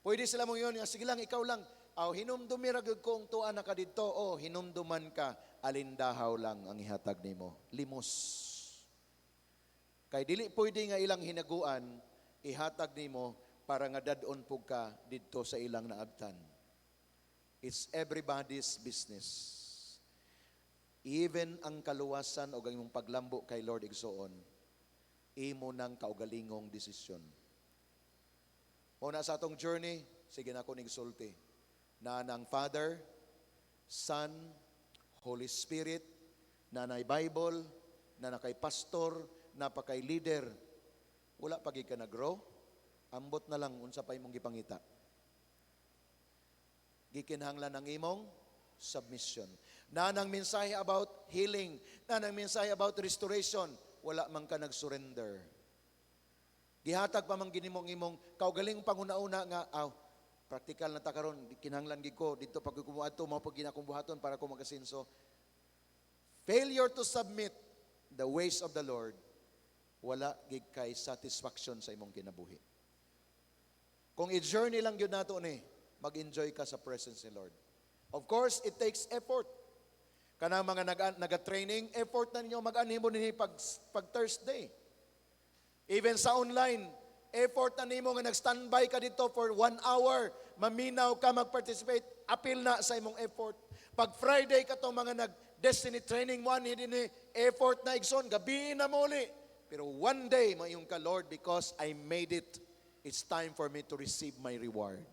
Pwede sila mong yun, sige lang, ikaw lang. Aw, hinumdumi ra gyud ko ang tuwa na ka dito. O, hinumduman ka, alindahaw lang ang ihatag nimo. Limos. Kay dili pwede nga ilang hinaguan, ihatag nimo para nga dadon pug ka didto sa ilang naabtan. It's everybody's business. Even ang kaluwasan o ang imong paglambo kay Lord igsoon, imo nang kaugalingong desisyon. Una sa atong journey, sige na ko nigsulti, na ng Father, Son, Holy Spirit, na nay Bible, na kay pastor, na pa kay leader, wala pagi ka nag-grow, ambot na lang unsa pa imong gipangita. Gikinahanglan ng imong submission. Na nang mensahe about healing, na nang mensahe about restoration, wala man ka nag-surrender. Gihatag pa man ginimong imong kaugaling panguna-una nga, practical na ta karon, kinahanglan gid ko dito pag kumuadto mao pag ginakumbuhaton para ko magasinso. Failure to submit the ways of the Lord, wala gid kay satisfaction sa imong kinabuhi. Kung i-journey lang yun nato ni, mag-enjoy ka sa presence ni Lord. Of course, it takes effort. Kanang mga naga-training, effort na ninyo mag-animo ninyo pag Thursday. Even sa online, effort na nimo nga nag-standby ka dito for 1 hour, maminaw ka mag-participate, apil na sa imong effort. Pag Friday ka itong mga nag-destiny training mo, hindi ni effort na igsoon, gabi na muli. Pero one day, mayong ka, Lord, because I made it, it's time for me to receive my reward.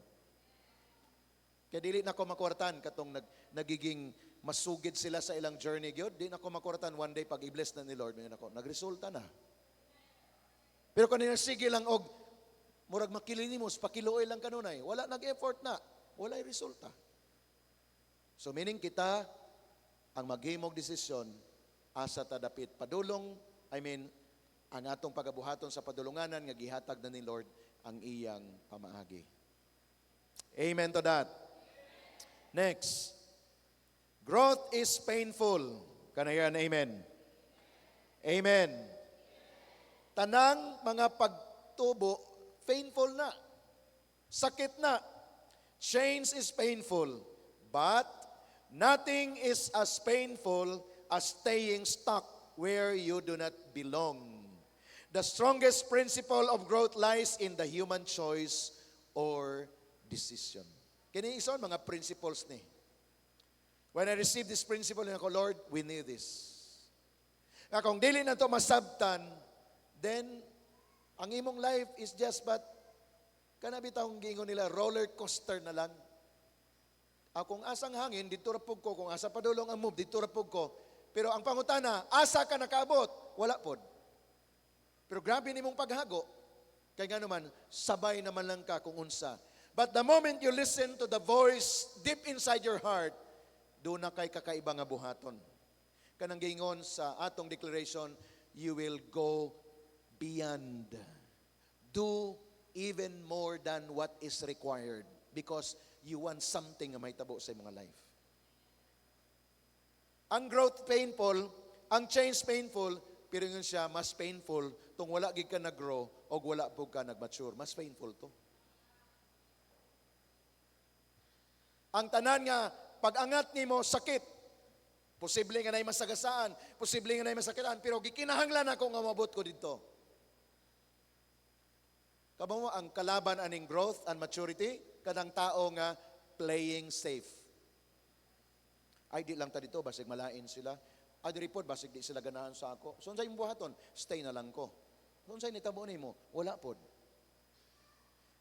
Kaya dili na ko makuratan katong nagiging masugid sila sa ilang journey gyud, di na ko makuratan one day pag i-bless na ni Lord, may nako nagresulta na. Pero kanina sige lang og murag makilinimos, pakiluoy lang kanunay, wala nag-effort na, wala resulta. So meaning kita ang maghimog desisyon asa ta dapit padulong, ang atong pagabuhaton sa padulunganan nga gihatag na ni Lord ang iyang pamaagi. Amen to that. Next, growth is painful. Kanayan, amen. Amen. Tanang mga pagtubo, painful na. Sakit na. Change is painful. But nothing is as painful as staying stuck where you do not belong. The strongest principle of growth lies in the human choice or decision. Kini ison mga principles ni. When I received this principle, ako, Lord, we need this. Kung dili na to masabtan, then ang imong life is just but kanabitang gingon nila roller coaster na lang. Kung asang hangin dito ra pug ko, kung asa padulong ang move dito ra pug ko. Pero ang pangutana, asa ka nakaabot? Wala pod. Pero grabe nimong paghago. Kaya nga naman, sabay naman lang ka kung unsa. But the moment you listen to the voice deep inside your heart, doon na kay kakaiba nga buhaton. Kanang gingon sa atong declaration, you will go beyond. Do even more than what is required because you want something na may tabo sa mga life. Ang growth painful, ang change painful, pero yun siya mas painful tung wala gid ka nag-grow o wala po ka nag-mature. Mas painful to. Ang tanan nga, pag-angat nimo sakit. Posible nga na'y masagasaan, posible nga na'y masakitan, pero gikinahanglan ako nga mabot ko dito. Kabamo ang kalaban aning growth and maturity, kadang tao nga playing safe. Ay, di lang ta dito, basig malain sila. Ay, di report, basig di sila ganahan sa ako. So, sa'yo buhaton, stay na lang ko. So, sa'yo nitabo nimo, wala pod.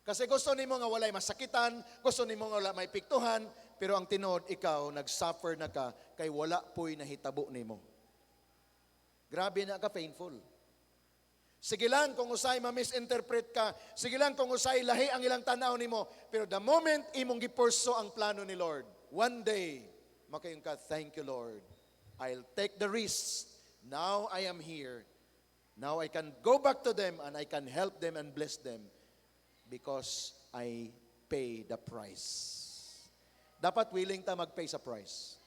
Kasi gusto nimo nga walay masakitan, gusto nimo nga wala may piktuhan, pero ang tinod, ikaw, nag-suffer na ka, kay wala po'y nahitabo nimo. Grabe na ka, painful. Sige lang kung usay ma-misinterpret ka. Sige lang kung usay lahi ang ilang tanaw nimo. Pero the moment imong gipurso ang plano ni Lord, one day, makayon ka, thank you Lord. I'll take the risk. Now I am here. Now I can go back to them and I can help them and bless them because I pay the price. Dapat willing ta mag-pay sa price.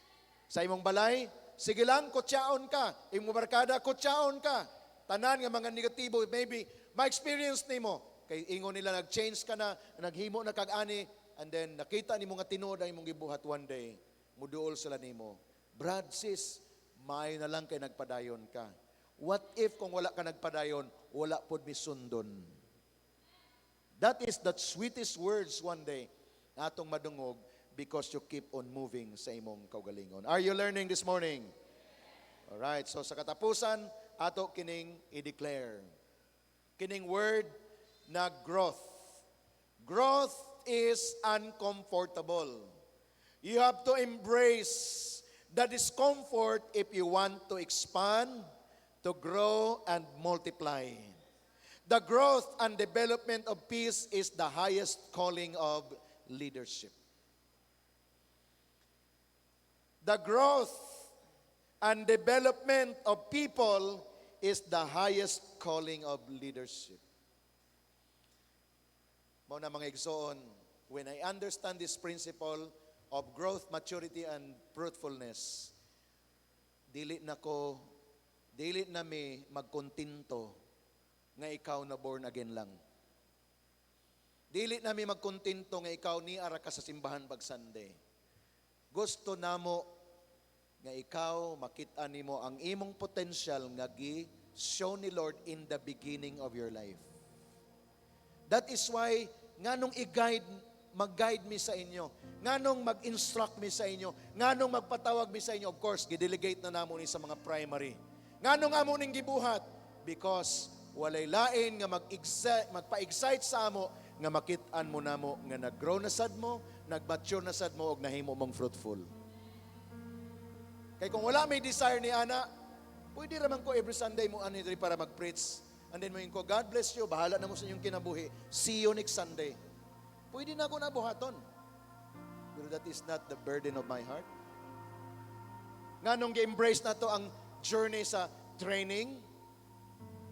Sa imong balay, sige lang, kutsaon ka. Imong barkada, kutsaon ka. Tanan nga mga negatibo, maybe, ma-experience nimo. Kay ingon nila, nag-change ka na, naghimo na kag-ani, and then nakita nimo nga tinuod ang imong gibuhat one day, muduol sila nimo. Brad, sis, maayo na lang kay nagpadayon ka. What if kung wala ka nagpadayon, wala pod misundon? That is the sweetest words one day na atong madungog because you keep on moving sa imong kaugalingon. Are you learning this morning? Alright, so sa katapusan, ato kining i-declare. Kining word na growth. Growth is uncomfortable. You have to embrace the discomfort if you want to expand, to grow, and multiply. The growth and development of peace is the highest calling of leadership. The growth and development of people is the highest calling of leadership. Mao na mga igsoon, when I understand this principle of growth, maturity, and fruitfulness, dili na mi magkontinto nga ikaw na born again lang. Dili na mi magkontinto nga ikaw ni ara ka sa simbahan pag Sunday. Gusto namo nga ikaw makita nimo ang imong potential nga gi-show ni Lord in the beginning of your life. That is why nganong mag-guide mi sa inyo, nganong mag-instruct mi sa inyo, nganong magpatawag mi sa inyo, of course, gidelegate na namo ni sa mga primary. Nganong amo ning gibuhat? Because walay lain nga magpa-excite sa amo nga makit-an mo namo nga nag-grow na sad mo, nag-mature na sad mo og nahimo mong fruitful. Kaya kung wala may desire ni Ana, pwede raman ko every Sunday mo ani diri para mag-preach. And then mo ko, God bless you, bahala na mo sa inyong kinabuhi. See you next Sunday. Pwede na ako nabuhaton. Pero that is not the burden of my heart. Nganong gi-embrace na to ang journey sa training,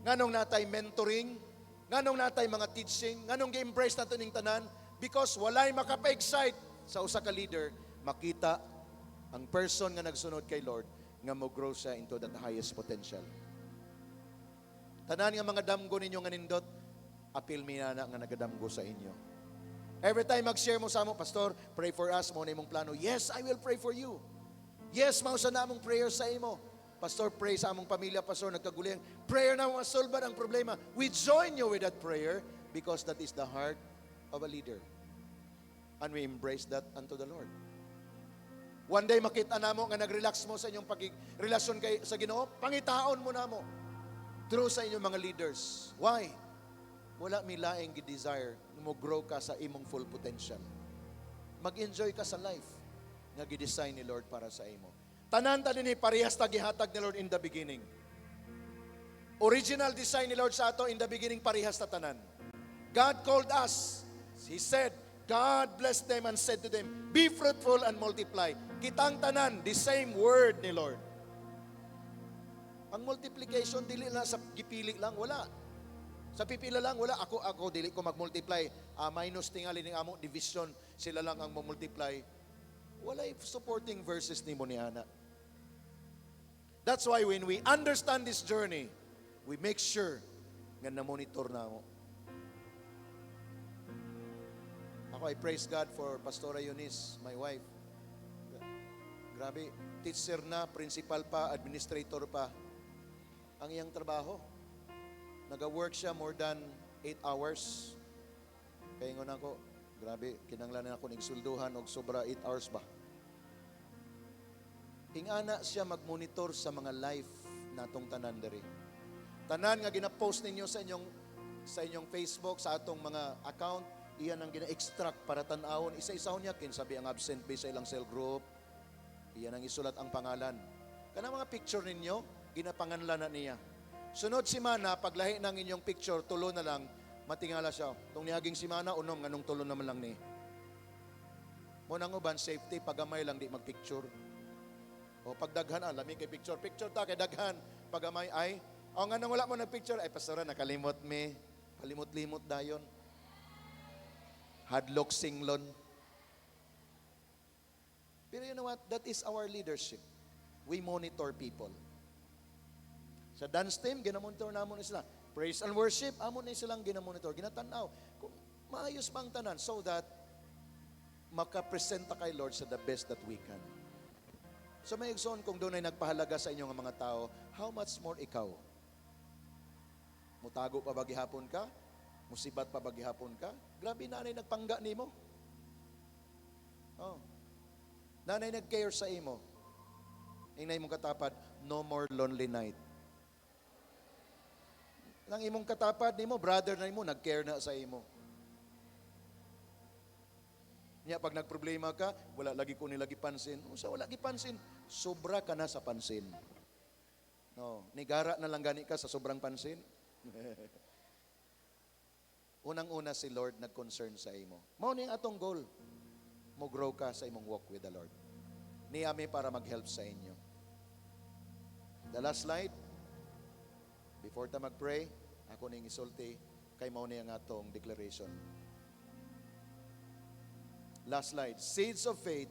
nganong natay mentoring, nganong natay mga teaching, nganong gi-embrace na to ning tanan, because walay makapa-excite sa usa ka leader, makita ang person nga nagsunod kay Lord, nga mo-grow siya into that highest potential. Tanan nga mga damgo ninyo nga nindot, apil mi na nga nagadamgo sa inyo. Every time mag-share mo sa mo, Pastor, pray for us, mo na imong plano. Yes, I will pray for you. Yes, mausa na among prayer sa imo. Pastor, pray sa among pamilya, Pastor, nagkagulian. Prayer na masolba ang problema. We join you with that prayer because that is the heart of a leader. And we embrace that unto the Lord. One day makita namo nga nag-relax mo sa inyong relasyon kay sa Ginoo, pangitaon mo namo through sa inyong mga leaders. Why? Wala mi laing gi-desire mo grow ka sa imong full potential. Mag-enjoy ka sa life nga gi-design ni Lord para sa imo. Tanan ta dinhi parehas ta gihatag ni Lord in the beginning. Original design ni Lord sa ato in the beginning parehas ta tanan. God called us. He said, God blessed them and said to them, be fruitful and multiply. Kitang tanan, the same word ni Lord. Ang multiplication, dili na sa gipili lang, wala. Sa pipila lang, wala. Ako, dili ko mag-multiply. Minus tingali ng amo, division, sila lang ang multiply. Wala supporting verses ni mo ni Ana. That's why when we understand this journey, we make sure nga na-monitor na mo. Ako, I praise God for Pastora Eunice, my wife. Grabe, teacher na, principal pa, administrator pa. Ang iyang trabaho. Nag-work siya more than 8 hours. Kaya nga ako, grabe, kinanglanan ako ng sulduhan og sobra 8 hours ba. Ingana siya mag-monitor sa mga life natong tanan diri. Tanan nga gina-post ninyo sa inyong Facebook, sa atong mga account, iyan ang gina-extract para tan-awon. Isa-isahon niya, kinsabi ang absent base sa ilang cell group. Iyan ang isulat ang pangalan. Kanang mga picture ninyo, ginapanganlan na niya. Sunod simana, paglahi ng inyong picture, tulo na lang, matingala siya. Itong niaging simana, unom, nganong tulo naman lang ni. Munang uban, safety, pagamay lang, di magpicture. O pagdaghan, alam kay picture. Picture ta, kay daghan. Pagamay, ay, o nga nang wala mo nagpicture, ay pastora, nakalimot me. Palimot-limot dayon. Hadlock singlon. Pero you know what? That is our leadership. We monitor people. Sa dance team, ginamonitor namon sila. Praise and worship, amon na silang ginamonitor. Ginatanaw. Kung maayos bang tanan so that makapresenta kay Lord sa the best that we can. So may igsoon kung doon ay nagpahalaga sa inyong mga tao, how much more ikaw? Mutago pa ba gihapon ka? Musibat pa ba gihapon ka? Grabe, nanay nagpangga nimo. Oh. Nanay nag-care sa imo. Inay mong katapad, no more lonely night. Nang imong katapad nimo, brother na imo, nag-care na sa imo. Nya pag nagproblema ka, wala lagi ko nila gipansin. Usa wala gipansin, sobra ka na sa pansin. No, nigara na lang gani ka sa sobrang pansin. Unang-una si Lord nag-concern sa imo. Mao ning atong goal. Mo grow ka sa imong walk with the Lord. Niyami para mag-help sa inyo. The last slide. Before ta mag-pray, ako ning isulti kay mao ni ang atong declaration. Last slide. Seeds of faith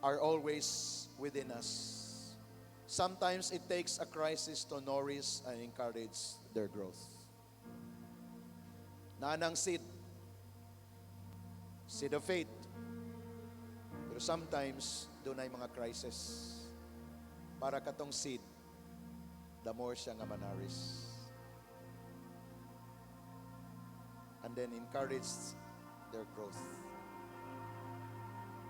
are always within us. Sometimes it takes a crisis to nourish and encourage their growth. Naanang seed of faith. Pero sometimes, doon ay mga crisis. Para katong seed, the more siya nga manaris. And then encourage their growth.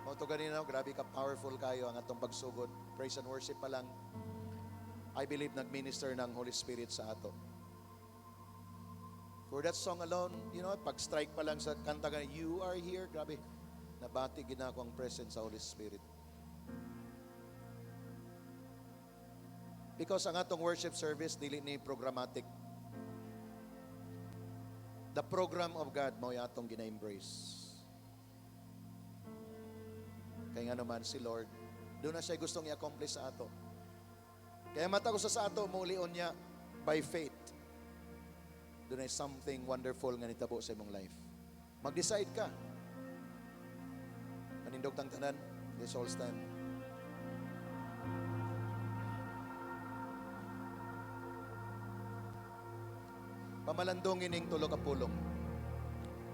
Mo to ganina, grabe ka powerful kayo ang atong pagsugod. Praise and worship pa lang. I believe nag-minister ng Holy Spirit sa ato. For that song alone, you know, pag-strike pa lang sa kanta ganyan, you are here, grabe. Nabati ginako ang presence sa Holy Spirit. Because ang atong worship service dili ni programmatic. The program of God mo atong gina-embrace. Kaya nga naman si Lord, doon na siya gustong i-accomplish sa ato. Kaya mata ko sa ato, muulion niya by faith. Doon ay something wonderful nga nitabo sa imong life. Mag-decide ka. Manindog tang tanan, let's all stand. Pamalandongin ning tulo ka pulong.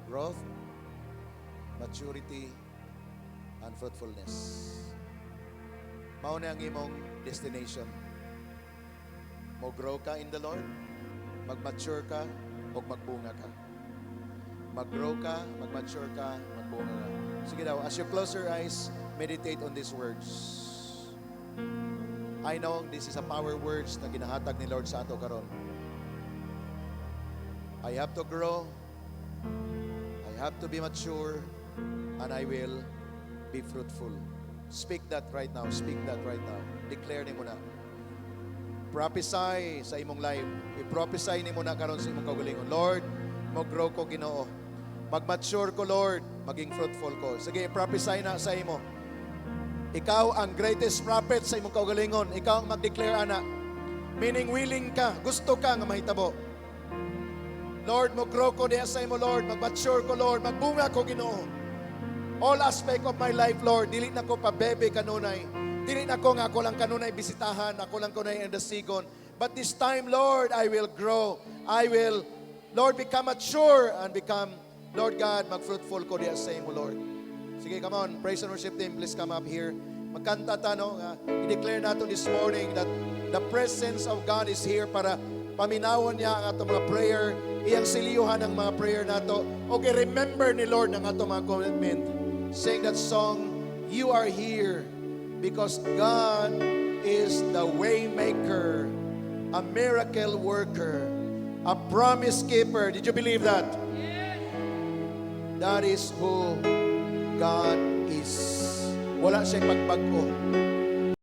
Growth, maturity, and fruitfulness. Mao na ang imong destination. Mo-grow ka in the Lord, mag-mature ka, o magbunga ka. Mag-grow ka, mag-mature ka, magbunga ka. Sige daw, as you close your eyes, meditate on these words. I know this is a power words na ginahatag ni Lord sa ato karon. I have to grow, I have to be mature, and I will be fruitful. Speak that right now. Speak that right now. Declare ni mo na. Prophesy sa imong life. I-prophesy ni mo na karon sa imong kaugalingon. Lord, mag-grow ko Ginoo. Mag-mature ko, Lord. Maging fruitful ko. Sige, i-prophesy na sa imo. Ikaw ang greatest prophet sa imong kaugalingon. Ikaw ang mag-declare ana. Meaning willing ka, gusto ka nga mahitabo. Lord, mag-grow ko diya sa imo, Lord. Mag-mature ko, Lord. Magbunga ko Ginoo. All aspect of my life, Lord, dili na ko pabebe kanunay. Dili na ko nga ako lang kanunay bisitahan, ako lang kanunay in the sigon. But this time, Lord, I will grow. I will, Lord, become mature and become, Lord God, mag-fruitful ko diya sa imo, Lord. Sige, come on. Praise and worship team, please come up here. Magkanta tano, i-declare nato this morning that the presence of God is here para paminawon niya ang atong mga prayer, iyang siliyuhan ang mga prayer nato. Okay, remember ni Lord ang atong mga commitment. Sing that song, you are here because God is the way maker, a miracle worker, a promise keeper. Did you believe that? Yes. That is who God is. Wala siyang pagbago.